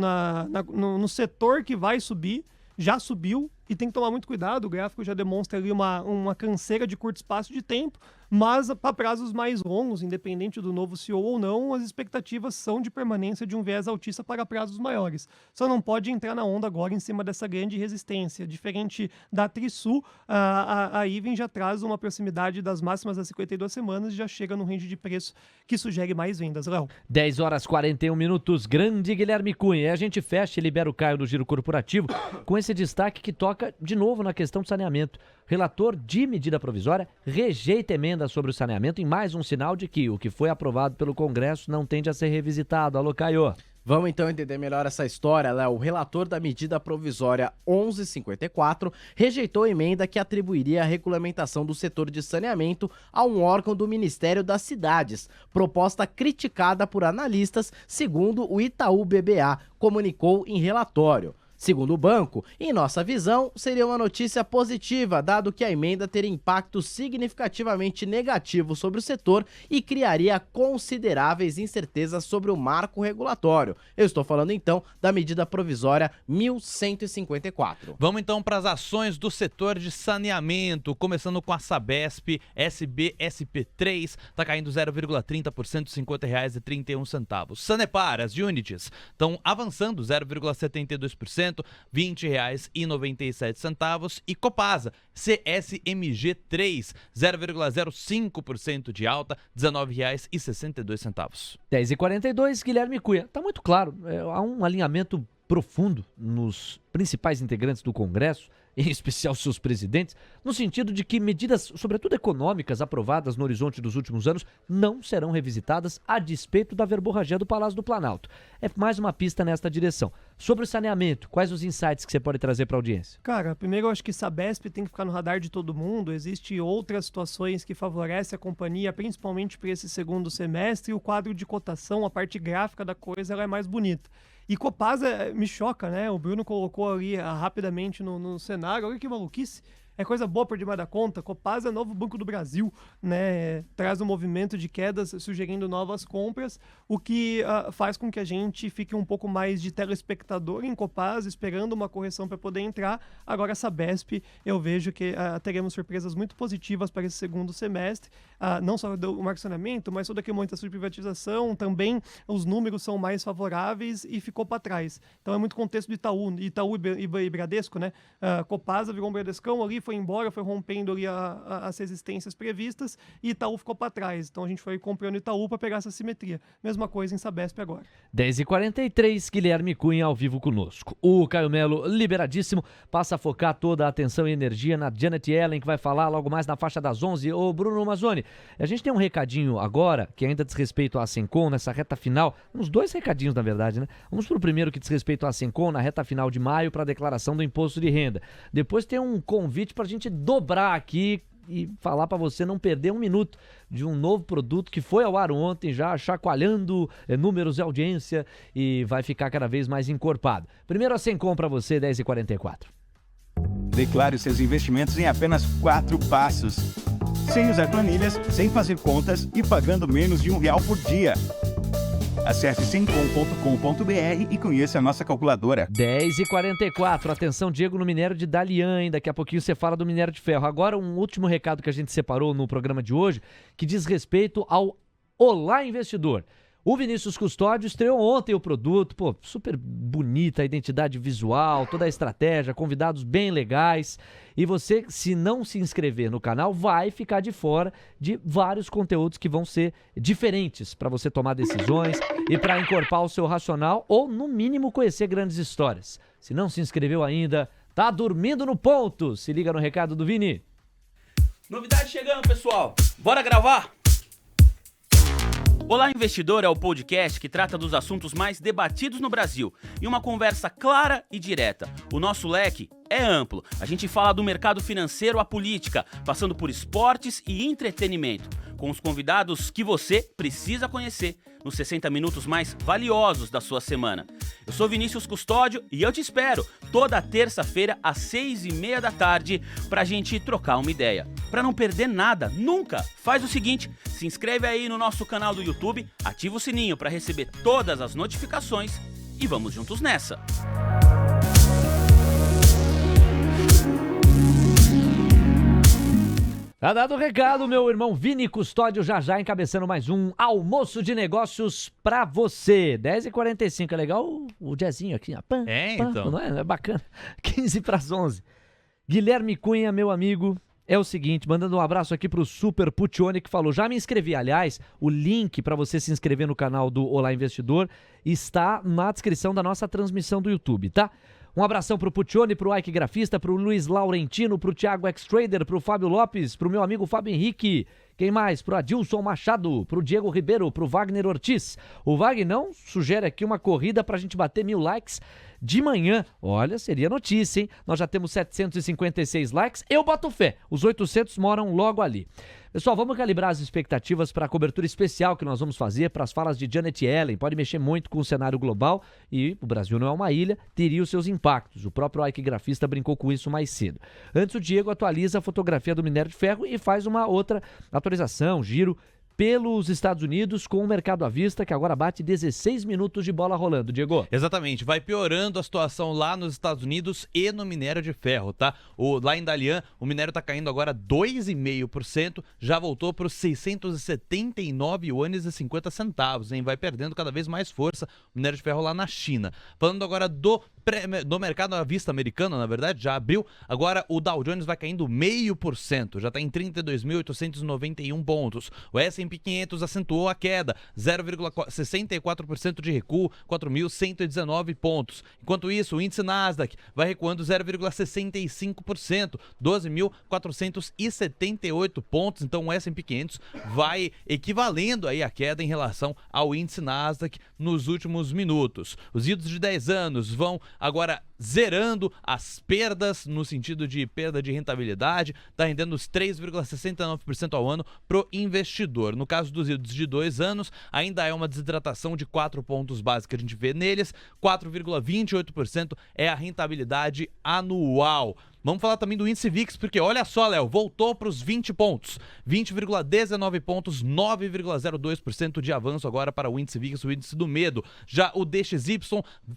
no setor que vai subir, já subiu, e tem que tomar muito cuidado. O gráfico já demonstra ali uma canseira de curto espaço de tempo, mas para prazos mais longos, independente do novo CEO ou não, as expectativas são de permanência de um viés altista para prazos maiores. Só não pode entrar na onda agora em cima dessa grande resistência. Diferente da Trisul, a Even já traz uma proximidade das máximas das 52 semanas e já chega no range de preço que sugere mais vendas. Léo. 10h41, grande Guilherme Cunha. E a gente fecha e libera o Caio do Giro Corporativo com esse destaque que toca de novo na questão do saneamento. Relator de medida provisória rejeita emenda sobre o saneamento em mais um sinal de que o que foi aprovado pelo Congresso não tende a ser revisitado. Alô, Caio. Vamos então entender melhor essa história, Léo. O relator da medida provisória 1154 rejeitou a emenda que atribuiria a regulamentação do setor de saneamento a um órgão do Ministério das Cidades, proposta criticada por analistas, segundo o Itaú BBA comunicou em relatório. Segundo o banco, em nossa visão, seria uma notícia positiva, dado que a emenda teria impacto significativamente negativo sobre o setor e criaria consideráveis incertezas sobre o marco regulatório. Eu estou falando então da medida provisória 1154. Vamos então para as ações do setor de saneamento, começando com a Sabesp, SBSP3, está caindo 0,30%, R$ 50,31. Sanepar, as units, estão avançando 0,72%, R$ 20,97, e Copasa, CSMG3, 0,05% de alta, R$ 19,62. 10h42, Guilherme Cunha. Tá muito claro, há um alinhamento profundo nos principais integrantes do Congresso, em especial seus presidentes, no sentido de que medidas, sobretudo econômicas, aprovadas no horizonte dos últimos anos, não serão revisitadas a despeito da verborragia do Palácio do Planalto. É mais uma pista nesta direção. Sobre o saneamento, quais os insights que você pode trazer para a audiência? Cara, primeiro eu acho que Sabesp tem que ficar no radar de todo mundo. Existem outras situações que favorecem a companhia, principalmente para esse segundo semestre. O quadro de cotação, a parte gráfica da coisa, ela é mais bonita. E Copasa me choca, né? O Bruno colocou ali rapidamente no cenário. Olha que maluquice. É coisa boa por demais da conta. Copasa é novo Banco do Brasil, né? Traz um movimento de quedas sugerindo novas compras, o que faz com que a gente fique um pouco mais de telespectador em Copasa, esperando uma correção para poder entrar. Agora, essa Sabesp, eu vejo que teremos surpresas muito positivas para esse segundo semestre. Não só do marco-saneamento, mas toda aquele momento de privatização, também os números são mais favoráveis e ficou para trás. Então é muito contexto do Itaú e Bradesco, né? Copasa virou um Bradescão ali, foi embora, foi rompendo ali as resistências previstas e Itaú ficou para trás. Então a gente foi comprando Itaú para pegar essa simetria. Mesma coisa em Sabesp agora. 10h43, Guilherme Cunha ao vivo conosco. O Caio Melo, liberadíssimo, passa a focar toda a atenção e energia na Janet Yellen, que vai falar logo mais na faixa das 11. Ô Bruno Mazzoni, a gente tem um recadinho agora, que ainda diz respeito à Sencon, nessa reta final, uns dois recadinhos na verdade, né? Vamos pro primeiro que diz respeito à Sencon, na reta final de maio, para a declaração do imposto de renda. Depois tem um convite para a gente dobrar aqui e falar para você não perder um minuto de um novo produto que foi ao ar ontem, já chacoalhando números e audiência e vai ficar cada vez mais encorpado. Primeiro a Sencon para você, 10h44. Declare seus investimentos em apenas 4 passos. Sem usar planilhas, sem fazer contas e pagando menos de R$1 por dia. Acesse semcom.com.br e conheça a nossa calculadora. 10h44, atenção Diego no minério de Dalian, hein? Daqui a pouquinho você fala do minério de ferro. Agora um último recado que a gente separou no programa de hoje, que diz respeito ao Olá Investidor. O Vinícius Custódio estreou ontem o produto, pô, super bonita a identidade visual, toda a estratégia, convidados bem legais. E você, se não se inscrever no canal, vai ficar de fora de vários conteúdos que vão ser diferentes para você tomar decisões e para encorpar o seu racional ou, no mínimo, conhecer grandes histórias. Se não se inscreveu ainda, tá dormindo no ponto. Se liga no recado do Vini. Novidade chegando, pessoal. Bora gravar? Olá Investidor é o podcast que trata dos assuntos mais debatidos no Brasil e uma conversa clara e direta. O nosso leque é amplo. A gente fala do mercado financeiro à política, passando por esportes e entretenimento, com os convidados que você precisa conhecer nos 60 minutos mais valiosos da sua semana. Eu sou Vinícius Custódio e eu te espero toda terça-feira às 6h30 da tarde pra gente trocar uma ideia. Pra não perder nada, nunca, faz o seguinte, se inscreve aí no nosso canal do YouTube, ativa o sininho pra receber todas as notificações e vamos juntos nessa! Tá dado o recado, meu irmão Vini Custódio, já encabeçando mais um almoço de negócios pra você. 10h45, é legal o jazzinho aqui, ó. Pam, então. Não é bacana? 15:11. Guilherme Cunha, meu amigo, é o seguinte, mandando um abraço aqui pro Super Puccioni que falou, já me inscrevi, aliás, o link pra você se inscrever no canal do Olá Investidor está na descrição da nossa transmissão do YouTube, tá? Um abração pro Puccioni, pro Ike Grafista, pro Luiz Laurentino, pro Thiago X-Trader, pro Fábio Lopes, pro meu amigo Fábio Henrique. Quem mais? Pro Adilson Machado, pro Diego Ribeiro, pro Wagner Ortiz. O Wagner não sugere aqui uma corrida pra gente bater 1000 likes de manhã. Olha, seria notícia, hein? Nós já temos 756 likes. Eu boto fé. Os 800 moram logo ali. Pessoal, vamos calibrar as expectativas para a cobertura especial que nós vamos fazer para as falas de Janet Yellen. Pode mexer muito com o cenário global e o Brasil não é uma ilha, teria os seus impactos. O próprio Ike Grafista brincou com isso mais cedo. Antes, o Diego atualiza a fotografia do minério de ferro e faz uma outra atualização, giro pelos Estados Unidos com o mercado à vista, que agora bate 16 minutos de bola rolando, Diego. Exatamente, vai piorando a situação lá nos Estados Unidos e no minério de ferro, tá? Lá em Dalian, o minério tá caindo agora 2,5%, já voltou para os 679 yuanes e 50 centavos, hein? Vai perdendo cada vez mais força o minério de ferro lá na China. Falando agora do mercado à vista americano, na verdade, já abriu, agora o Dow Jones vai caindo 0,5%, já tá em 32.891 pontos. O S&P 500 acentuou a queda, 0,64% de recuo, 4.119 pontos. Enquanto isso, o índice Nasdaq vai recuando 0,65%, 12.478 pontos. Então o S&P 500 vai equivalendo aí a queda em relação ao índice Nasdaq nos últimos minutos. Os yields de 10 anos vão agora zerando as perdas no sentido de perda de rentabilidade, está rendendo os 3,69% ao ano pro investidor. No caso dos yields de 2 anos, ainda é uma desidratação de 4 pontos básicos que a gente vê neles, 4,28% é a rentabilidade anual. Vamos falar também do índice VIX, porque olha só, Léo, voltou para os 20 pontos, 20,19 pontos, 9,02% de avanço agora para o índice VIX, o índice do medo. Já o DXY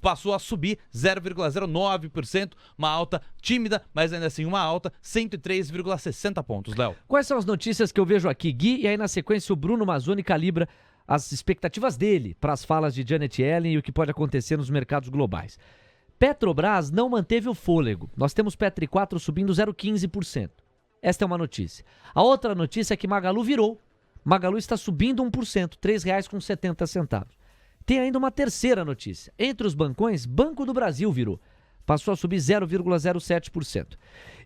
passou a subir 0,09%, uma alta tímida, mas ainda assim uma alta, 103,60 pontos, Léo. Quais são as notícias que eu vejo aqui, Gui? E aí na sequência o Bruno Mazzoni calibra as expectativas dele para as falas de Janet Yellen e o que pode acontecer nos mercados globais. Petrobras não manteve o fôlego. Nós temos Petri 4 subindo 0,15%. Esta é uma notícia. A outra notícia é que Magalu virou. Magalu está subindo 1%, R$ 3,70. Tem ainda uma terceira notícia. Entre os bancões, Banco do Brasil virou. Passou a subir 0,07%.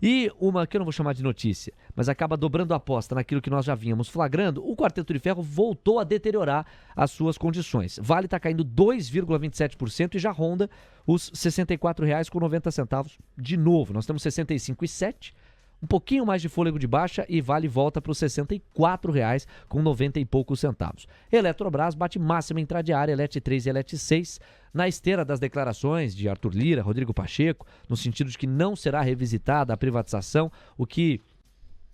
E uma que eu não vou chamar de notícia, mas acaba dobrando a aposta naquilo que nós já vínhamos flagrando, o Quarteto de Ferro voltou a deteriorar as suas condições. Vale está caindo 2,27% e já ronda os R$ 64,90 de novo. Nós temos 65,7%, um pouquinho mais de fôlego de baixa e Vale volta para os R$ 64,00 com 90 e poucos centavos. Eletrobras bate máxima intradiária, Elet 3 e Elet 6, na esteira das declarações de Arthur Lira, Rodrigo Pacheco, no sentido de que não será revisitada a privatização, o que,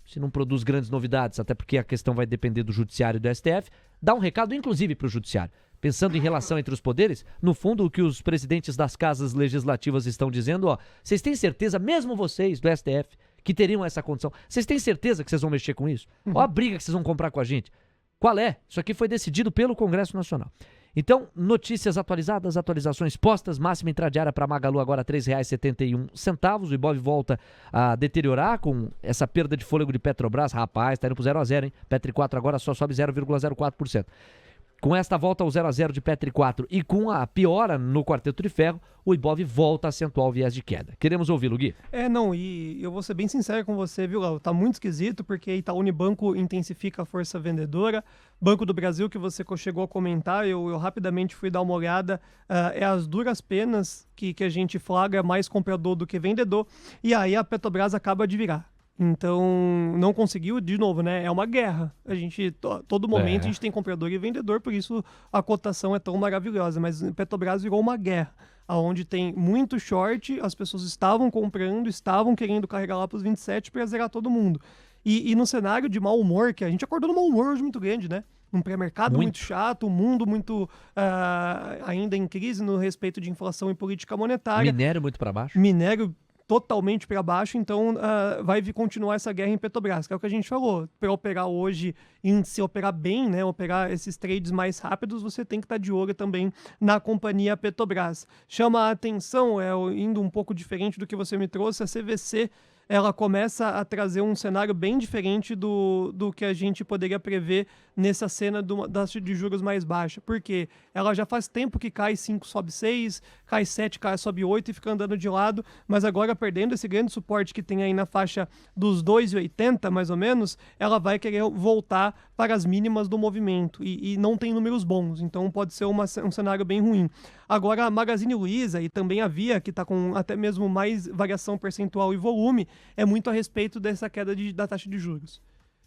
se não produz grandes novidades, até porque a questão vai depender do judiciário e do STF, dá um recado inclusive para o judiciário. Pensando em relação entre os poderes, no fundo o que os presidentes das casas legislativas estão dizendo, vocês têm certeza, mesmo vocês do STF, que teriam essa condição, vocês têm certeza que vocês vão mexer com isso? Ó a briga que vocês vão comprar com a gente. Qual é? Isso aqui foi decidido pelo Congresso Nacional. Então, notícias atualizadas, atualizações postas, máxima intradiária para Magalu agora R$ 3,71. O Ibov volta a deteriorar com essa perda de fôlego de Petrobras. Rapaz, tá indo pro 0-0, hein? Petri 4 agora só sobe 0,04%. Com esta volta ao 0-0 de Petri 4 e com a piora no quarteto de ferro, o Ibov volta a acentuar o viés de queda. Queremos ouvi-lo, Gui? E eu vou ser bem sincero com você, viu, Léo? Tá muito esquisito, porque Itaú Unibanco intensifica a força vendedora. Banco do Brasil, que você chegou a comentar, eu rapidamente fui dar uma olhada, é as duras penas que a gente flagra mais comprador do que vendedor, e aí a Petrobras acaba de virar. Então, não conseguiu, de novo, né? É uma guerra. Todo momento a gente tem comprador e vendedor, por isso a cotação é tão maravilhosa. Mas Petrobras virou uma guerra, onde tem muito short, as pessoas estavam comprando, estavam querendo carregar lá para os 27 para zerar todo mundo. E no cenário de mau humor, que a gente acordou num mau humor hoje muito grande, né? Um pré-mercado muito chato, um mundo muito ainda em crise no respeito de inflação e política monetária. Minério muito para baixo. Minério totalmente para baixo, então vai continuar essa guerra em Petrobras, que é o que a gente falou. Para operar hoje, se operar bem, né, operar esses trades mais rápidos, você tem que estar de olho também na companhia Petrobras. Chama a atenção, indo um pouco diferente do que você me trouxe, a CVC, ela começa a trazer um cenário bem diferente do que a gente poderia prever nessa cena da taxa de juros mais baixa. Porque ela já faz tempo que cai 5, sobe 6, cai 7, sobe 8 e fica andando de lado, mas agora perdendo esse grande suporte que tem aí na faixa dos 2,80 mais ou menos, ela vai querer voltar para as mínimas do movimento e não tem números bons, então pode ser um cenário bem ruim. Agora a Magazine Luiza e também a Via, que está com até mesmo mais variação percentual e volume, é muito a respeito dessa queda da taxa de juros.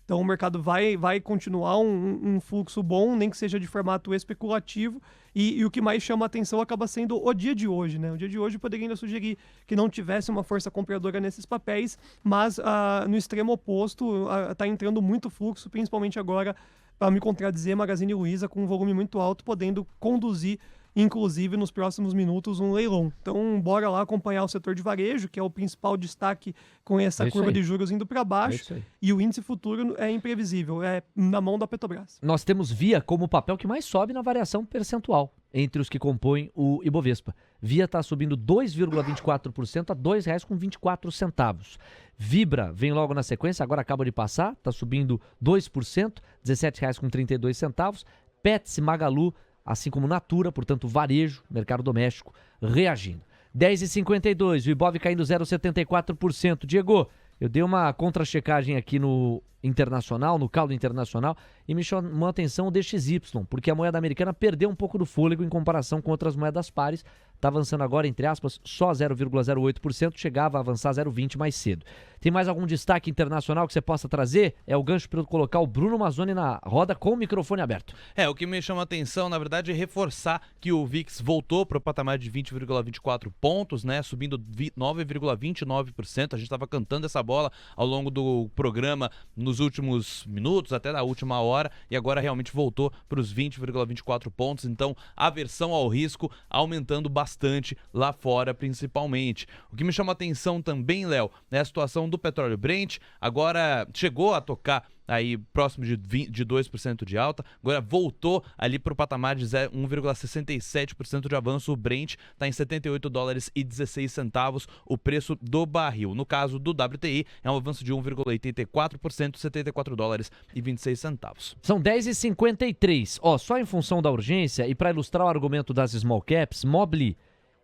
Então o mercado vai continuar um fluxo bom, nem que seja de formato especulativo, e o que mais chama a atenção acaba sendo o dia de hoje, né? O dia de hoje poderia ainda sugerir que não tivesse uma força compradora nesses papéis, mas no extremo oposto está entrando muito fluxo, principalmente agora, para me contradizer, Magazine Luiza com um volume muito alto, podendo conduzir inclusive nos próximos minutos um leilão. Então, bora lá acompanhar o setor de varejo, que é o principal destaque com essa curva de juros indo para baixo, e o índice futuro é imprevisível, é na mão da Petrobras. Nós temos Via como o papel que mais sobe na variação percentual entre os que compõem o Ibovespa. Via está subindo 2,24% a R$ 2,24. Vibra vem logo na sequência, agora acaba de passar, está subindo 2%, R$ 17,32. Pets, Magalu, assim como Natura, portanto varejo, mercado doméstico, reagindo. 10,52, o Ibov caindo 0,74%. Diego, eu dei uma contra-checagem aqui no internacional, no caldo internacional, e me chamou a atenção o DXY, porque a moeda americana perdeu um pouco do fôlego em comparação com outras moedas pares, está avançando agora, entre aspas, só 0,08%, chegava a avançar 0,20% mais cedo. Tem mais algum destaque internacional que você possa trazer? É o gancho para eu colocar o Bruno Mazzoni na roda com o microfone aberto. O que me chama a atenção, na verdade, é reforçar que o VIX voltou para o patamar de 20,24 pontos, né, subindo 9,29%. A gente estava cantando essa bola ao longo do programa nos últimos minutos, até da última hora, e agora realmente voltou para os 20,24 pontos. Então, aversão ao risco aumentando bastante lá fora, principalmente. O que me chama a atenção também, Léo, é a situação do petróleo Brent. Agora chegou a tocar aí próximo de 2% de alta, agora voltou ali para o patamar de 1,67% de avanço. O Brent está em $78,16 o preço do barril. No caso do WTI, é um avanço de 1,84%, $74,26. São 10h53. Só em função da urgência e para ilustrar o argumento das small caps, Mobli,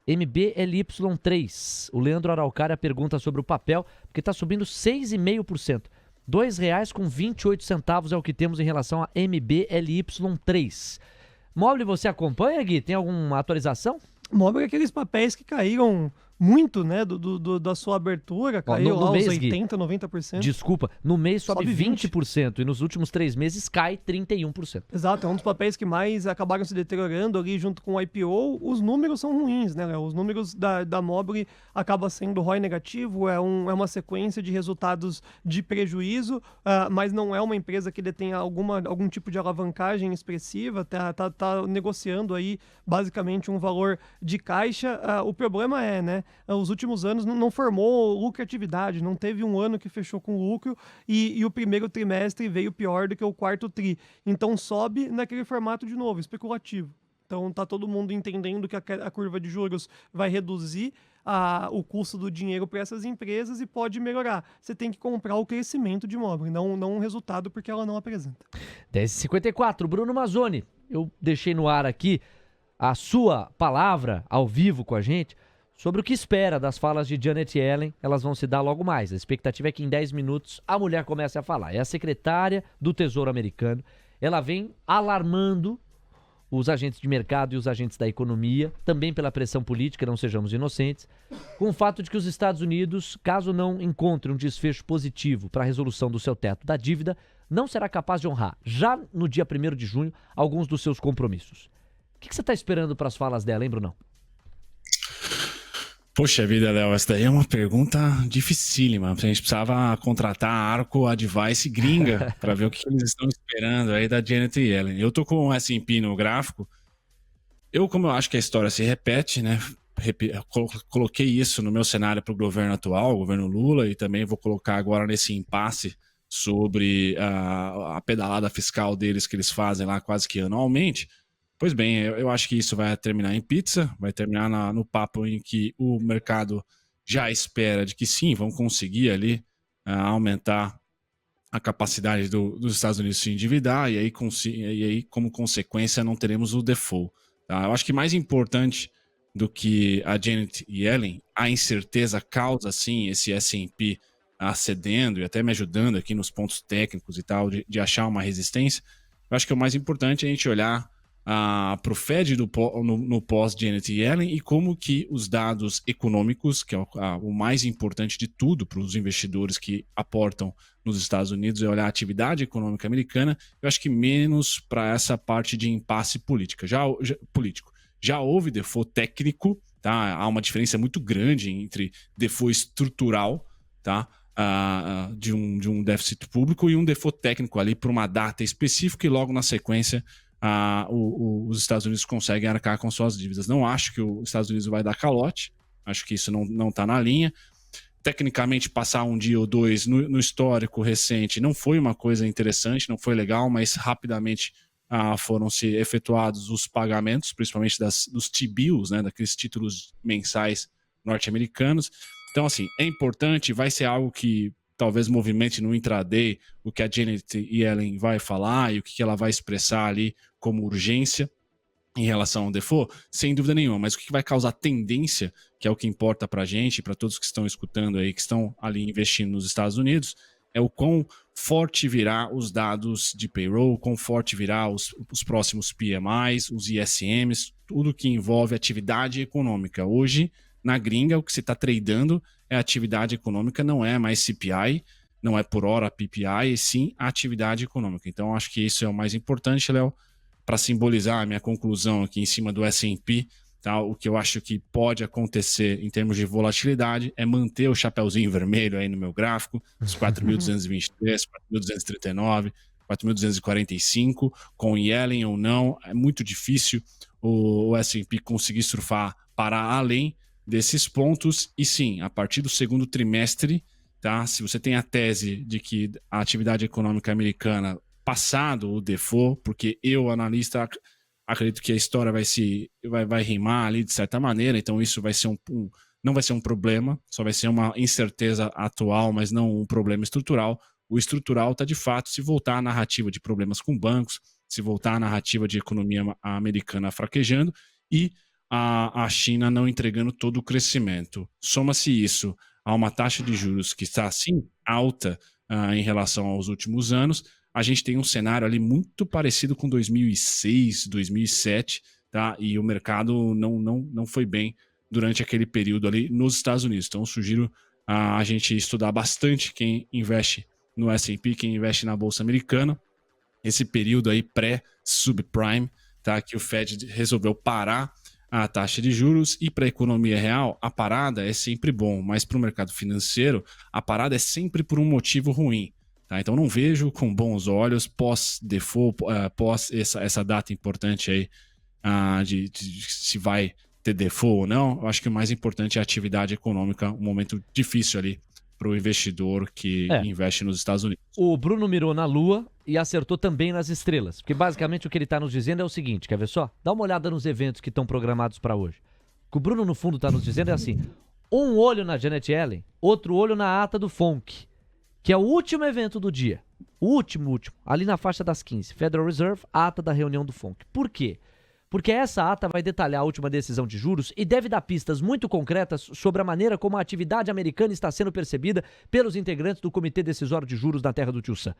MBLY3. O Leandro Araucária pergunta sobre o papel, porque está subindo 6,5%. R$ 2,28 é o que temos em relação a MBLY3. Mobile você acompanha, Gui? Tem alguma atualização? Mobile é aqueles papéis que caíram muito, né, da sua abertura, caiu no lá mês, uns Gui, 80%, 90%. Desculpa, no mês sobe Sobe 20% e nos últimos 3 meses cai 31%. Exato, é um dos papéis que mais acabaram se deteriorando ali junto com o IPO. Os números são ruins, né, Léo? Os números da Mobile acaba sendo ROI negativo, é uma sequência de resultados de prejuízo, mas não é uma empresa que detém algum tipo de alavancagem expressiva, tá negociando aí basicamente um valor de caixa. O problema é, né, os últimos anos não formou lucratividade, não teve um ano que fechou com lucro e o primeiro trimestre veio pior do que o quarto tri. Então sobe naquele formato de novo, especulativo. Então tá todo mundo entendendo que a curva de juros vai reduzir o custo do dinheiro para essas empresas e pode melhorar. Você tem que comprar o crescimento de imóvel, não um resultado porque ela não apresenta. 10h54, Bruno Mazzoni, eu deixei no ar aqui a sua palavra ao vivo com a gente sobre o que espera das falas de Janet Yellen. Elas vão se dar logo mais. A expectativa é que em 10 minutos a mulher comece a falar. É a secretária do Tesouro americano. Ela vem alarmando os agentes de mercado e os agentes da economia, também pela pressão política, não sejamos inocentes, com o fato de que os Estados Unidos, caso não encontre um desfecho positivo para a resolução do seu teto da dívida, não será capaz de honrar, já no dia 1º de junho, alguns dos seus compromissos. O que você está esperando para as falas dela, hein, Brunão? Poxa vida, Léo, essa daí é uma pergunta dificílima. A gente precisava contratar a Arco Advice gringa para ver o que eles estão esperando aí da Janet Yellen. Eu tô com o S&P no gráfico. Como eu acho que a história se repete, né? Coloquei isso no meu cenário para o governo atual, o governo Lula, e também vou colocar agora nesse impasse sobre a pedalada fiscal deles que eles fazem lá quase que anualmente. Pois bem, eu acho que isso vai terminar em pizza, vai terminar no papo em que o mercado já espera de que sim, vão conseguir ali aumentar a capacidade dos Estados Unidos se endividar e aí, como consequência, não teremos o default. Tá? Eu acho que mais importante do que a Janet Yellen, a incerteza causa, sim, esse S&P cedendo e até me ajudando aqui nos pontos técnicos e tal, de achar uma resistência. Eu acho que o mais importante é a gente olhar para o Fed no pós-Janet Yellen e como que os dados econômicos, que é o mais importante de tudo para os investidores que aportam nos Estados Unidos, é olhar a atividade econômica americana. Eu acho que menos para essa parte de impasse político. Já houve default técnico, tá? Há uma diferença muito grande entre default estrutural, tá? De um déficit público e um default técnico ali por uma data específica e logo na sequência os Estados Unidos conseguem arcar com suas dívidas. Não acho que os Estados Unidos vai dar calote, acho que isso não está na linha. Tecnicamente, passar um dia ou dois no histórico recente não foi uma coisa interessante, não foi legal, mas rapidamente foram-se efetuados os pagamentos, principalmente dos T-bills, né, daqueles títulos mensais norte-americanos. Então, assim, é importante, vai ser algo que talvez movimente no intraday o que a Janet Yellen vai falar e o que ela vai expressar ali como urgência em relação ao default, sem dúvida nenhuma, mas o que vai causar tendência, que é o que importa pra gente, para todos que estão escutando aí, que estão ali investindo nos Estados Unidos, é o quão forte virá os dados de payroll, quão forte virá os próximos PMIs, os ISMs, tudo que envolve atividade econômica. Hoje, na gringa, o que você está tradando é atividade econômica, não é mais CPI, não é por hora PPI, e sim a atividade econômica. Então, acho que isso é o mais importante, Léo, para simbolizar a minha conclusão aqui em cima do S&P, tá? O que eu acho que pode acontecer em termos de volatilidade é manter o chapeuzinho vermelho aí no meu gráfico, os 4.223, 4.239, 4.245, com Yellen ou não, é muito difícil o S&P conseguir surfar para além desses pontos, e sim, a partir do segundo trimestre, tá? Se você tem a tese de que a atividade econômica americana passado o default, porque eu, analista, acredito que a história vai rimar ali de certa maneira, então isso vai ser não vai ser um problema, só vai ser uma incerteza atual, mas não um problema estrutural. O estrutural está de fato se voltar à narrativa de problemas com bancos, se voltar à narrativa de economia americana fraquejando e a China não entregando todo o crescimento. Soma-se isso a uma taxa de juros que está assim alta em relação aos últimos anos, a gente tem um cenário ali muito parecido com 2006, 2007, tá? E o mercado não foi bem durante aquele período ali nos Estados Unidos. Então, sugiro a gente estudar bastante quem investe no S&P, quem investe na Bolsa Americana, esse período aí pré-subprime, tá? Que o Fed resolveu parar a taxa de juros, e para a economia real, a parada é sempre bom, mas para o mercado financeiro, a parada é sempre por um motivo ruim. Tá? Então não vejo com bons olhos pós-default, pós essa data importante aí de se vai ter default ou não. Eu acho que o mais importante é a atividade econômica, um momento difícil ali para o investidor que investe nos Estados Unidos. O Bruno mirou na Lua e acertou também nas estrelas, porque basicamente o que ele está nos dizendo é o seguinte, quer ver só? Dá uma olhada nos eventos que estão programados para hoje. O que o Bruno no fundo está nos dizendo é assim, um olho na Janet Yellen, outro olho na ata do FONC, que é o último evento do dia, o último, ali na faixa das 15, Federal Reserve, ata da reunião do FONC. Por quê? Porque essa ata vai detalhar a última decisão de juros e deve dar pistas muito concretas sobre a maneira como a atividade americana está sendo percebida pelos integrantes do Comitê Decisório de Juros da terra do Tio Sam.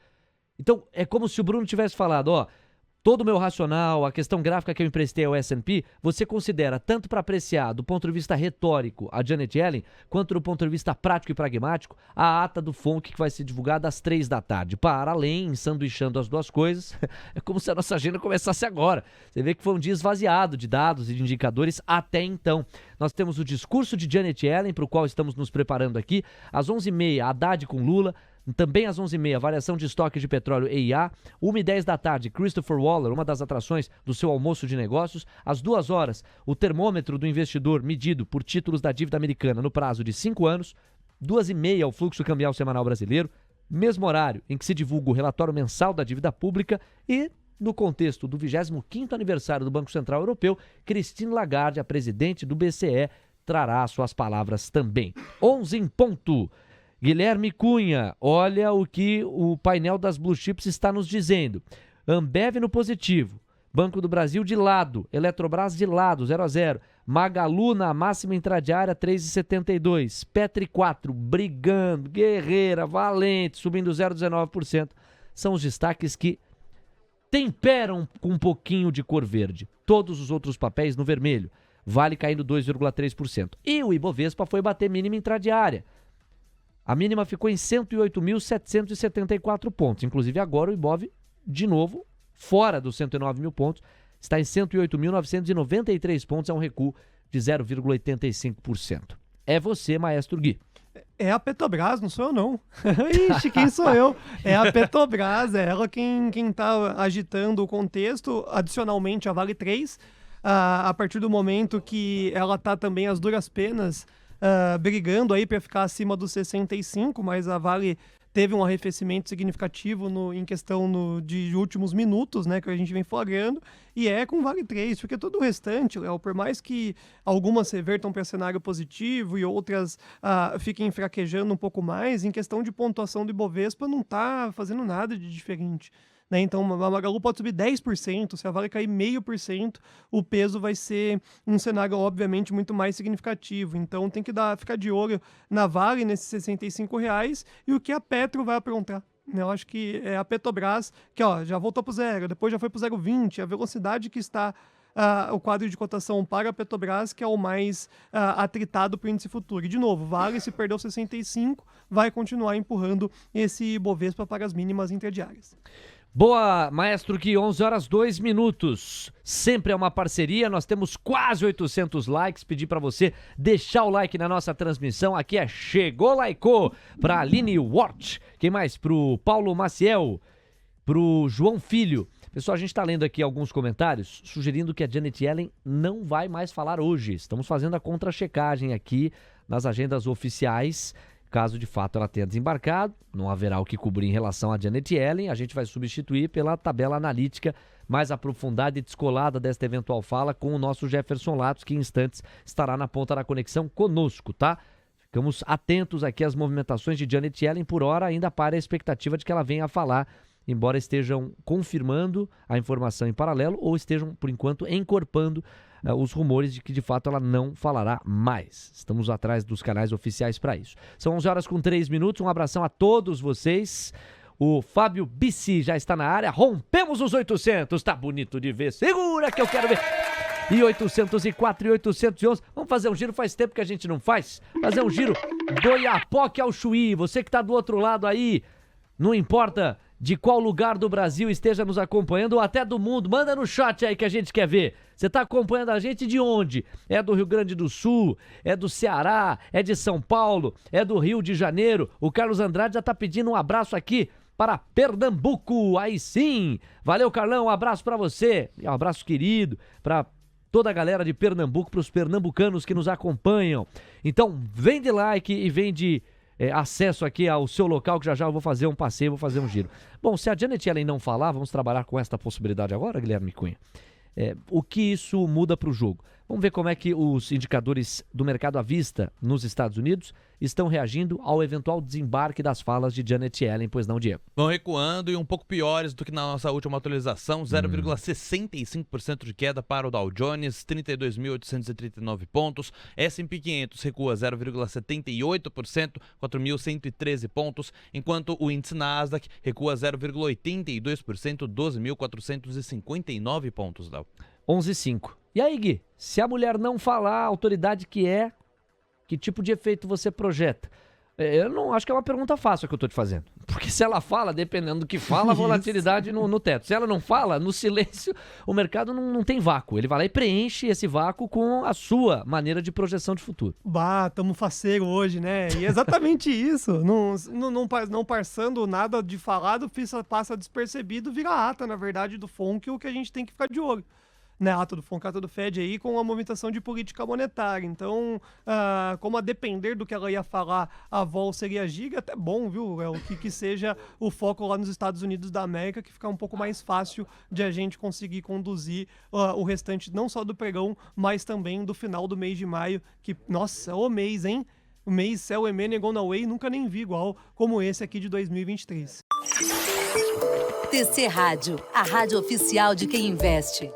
Então, é como se o Bruno tivesse falado, ó, todo o meu racional, a questão gráfica que eu emprestei ao S&P, você considera tanto para apreciar do ponto de vista retórico a Janet Yellen, quanto do ponto de vista prático e pragmático, a ata do FONC que vai ser divulgada às 3 da tarde. Para além, ensanduichando as duas coisas, é como se a nossa agenda começasse agora. Você vê que foi um dia esvaziado de dados e de indicadores até então. Nós temos o discurso de Janet Yellen, para o qual estamos nos preparando aqui, às 11h30, Haddad com Lula. Também às 11h30, variação de estoque de petróleo EIA. 1h10 da tarde, Christopher Waller, uma das atrações do seu almoço de negócios. Às 2 horas, o termômetro do investidor medido por títulos da dívida americana no prazo de 5 anos. 2h30, o fluxo cambial semanal brasileiro. Mesmo horário em que se divulga o relatório mensal da dívida pública. E, no contexto do 25º aniversário do Banco Central Europeu, Christine Lagarde, a presidente do BCE, trará suas palavras também. 11 em ponto. Guilherme Cunha, olha o que o painel das Blue Chips está nos dizendo. Ambev no positivo, Banco do Brasil de lado, Eletrobras de lado, 0-0. Magalu na máxima intradiária, 3,72. Petri 4, brigando, Guerreira, Valente, subindo 0,19%. São os destaques que temperam com um pouquinho de cor verde. Todos os outros papéis no vermelho. Vale caindo 2,3%. E o Ibovespa foi bater mínima intradiária. A mínima ficou em 108.774 pontos. Inclusive agora o Ibov, de novo, fora dos 109 mil pontos, está em 108.993 pontos, é um recuo de 0,85%. É você, Maestro Gui. É a Petrobras, não sou eu não. Ixi, quem sou eu? É a Petrobras, é ela quem está agitando o contexto, adicionalmente a Vale 3, a partir do momento que ela está também às duras penas, brigando aí para ficar acima dos 65, mas a Vale teve um arrefecimento significativo em questão de últimos minutos, né, que a gente vem flagrando, e é com Vale 3, porque todo o restante, Léo, por mais que algumas revertam para cenário positivo e outras fiquem fraquejando um pouco mais, em questão de pontuação do Ibovespa não está fazendo nada de diferente. Né? Então, a Magalu pode subir 10%, se a Vale cair 0,5%, o peso vai ser um cenário, obviamente, muito mais significativo. Então, tem que ficar de olho na Vale, nesses R$65, e o que a Petro vai aprontar. Eu acho que é a Petrobras, que já voltou para o 0, depois já foi para o 0,20, a velocidade que está o quadro de cotação para a Petrobras, que é o mais atritado para o índice futuro. E, de novo, Vale, se perdeu 65, vai continuar empurrando esse Ibovespa para as mínimas intradiárias. Boa, Maestro, que 11h02. Sempre é uma parceria, nós temos quase 800 likes. Pedi para você deixar o like na nossa transmissão. Aqui é Chegou Laicô, para Aline Wort. Quem mais? Pro Paulo Maciel, pro João Filho. Pessoal, a gente está lendo aqui alguns comentários sugerindo que a Janet Yellen não vai mais falar hoje. Estamos fazendo a contra-checagem aqui nas agendas oficiais. Caso de fato ela tenha desembarcado, não haverá o que cobrir em relação a Janet Yellen, a gente vai substituir pela tabela analítica mais aprofundada e descolada desta eventual fala com o nosso Jefferson Latos, que em instantes estará na ponta da conexão conosco, tá? Ficamos atentos aqui às movimentações de Janet Yellen, por hora ainda para a expectativa de que ela venha a falar, embora estejam confirmando a informação em paralelo ou estejam, por enquanto, encorpando os rumores de que, de fato, ela não falará mais. Estamos atrás dos canais oficiais para isso. São 11h03, um abração a todos vocês. O Fábio Bissi já está na área. Rompemos os 800, tá bonito de ver. Segura que eu quero ver. e 804 e 811. Vamos fazer um giro, faz tempo que a gente não faz. Fazer um giro do Iapoque ao Chuí. Você que tá do outro lado aí, não importa de qual lugar do Brasil esteja nos acompanhando ou até do mundo, manda no chat aí que a gente quer ver. Você tá acompanhando a gente de onde? É do Rio Grande do Sul? É do Ceará? É de São Paulo? É do Rio de Janeiro? O Carlos Andrade já tá pedindo um abraço aqui para Pernambuco. Aí sim! Valeu, Carlão, um abraço pra você. Um abraço querido pra toda a galera de Pernambuco, pros pernambucanos que nos acompanham. Então, vem de like e vem de acesso aqui ao seu local, que já eu vou fazer um passeio, vou fazer um giro. Bom, se a Janet Yellen não falar, vamos trabalhar com esta possibilidade agora, Guilherme Cunha. O que isso muda para o jogo? Vamos ver como é que os indicadores do mercado à vista nos Estados Unidos estão reagindo ao eventual desembarque das falas de Janet Yellen, pois não, Diego? Vão recuando e um pouco piores do que na nossa última atualização, 0,65% de queda para o Dow Jones, 32.839 pontos, S&P 500 recua 0,78%, 4.113 pontos, enquanto o índice Nasdaq recua 0,82%, 12.459 pontos, Dow. 11,5. E aí, Gui, se a mulher não falar, a autoridade que tipo de efeito você projeta? Eu não acho que é uma pergunta fácil que eu tô te fazendo. Porque se ela fala, dependendo do que fala, a volatilidade no teto. Se ela não fala, no silêncio, o mercado não tem vácuo. Ele vai lá e preenche esse vácuo com a sua maneira de projeção de futuro. Bah, tamo faceiro hoje, né? E é exatamente isso. Não passando nada de falado, passa despercebido, vira ata, na verdade, do FONC, o que a gente tem que ficar de olho. Né, ata do FONC, ata do FED aí, com a movimentação de política monetária. Então, como a depender do que ela ia falar, a vol seria giga, até bom, viu? É o que seja o foco lá nos Estados Unidos da América, que fica um pouco mais fácil de a gente conseguir conduzir o restante, não só do pregão, mas também do final do mês de maio, que, nossa, o mês, hein? O mês Cell Emene Gonna Way nunca nem vi igual como esse aqui de 2023. TC Rádio, a rádio oficial de quem investe.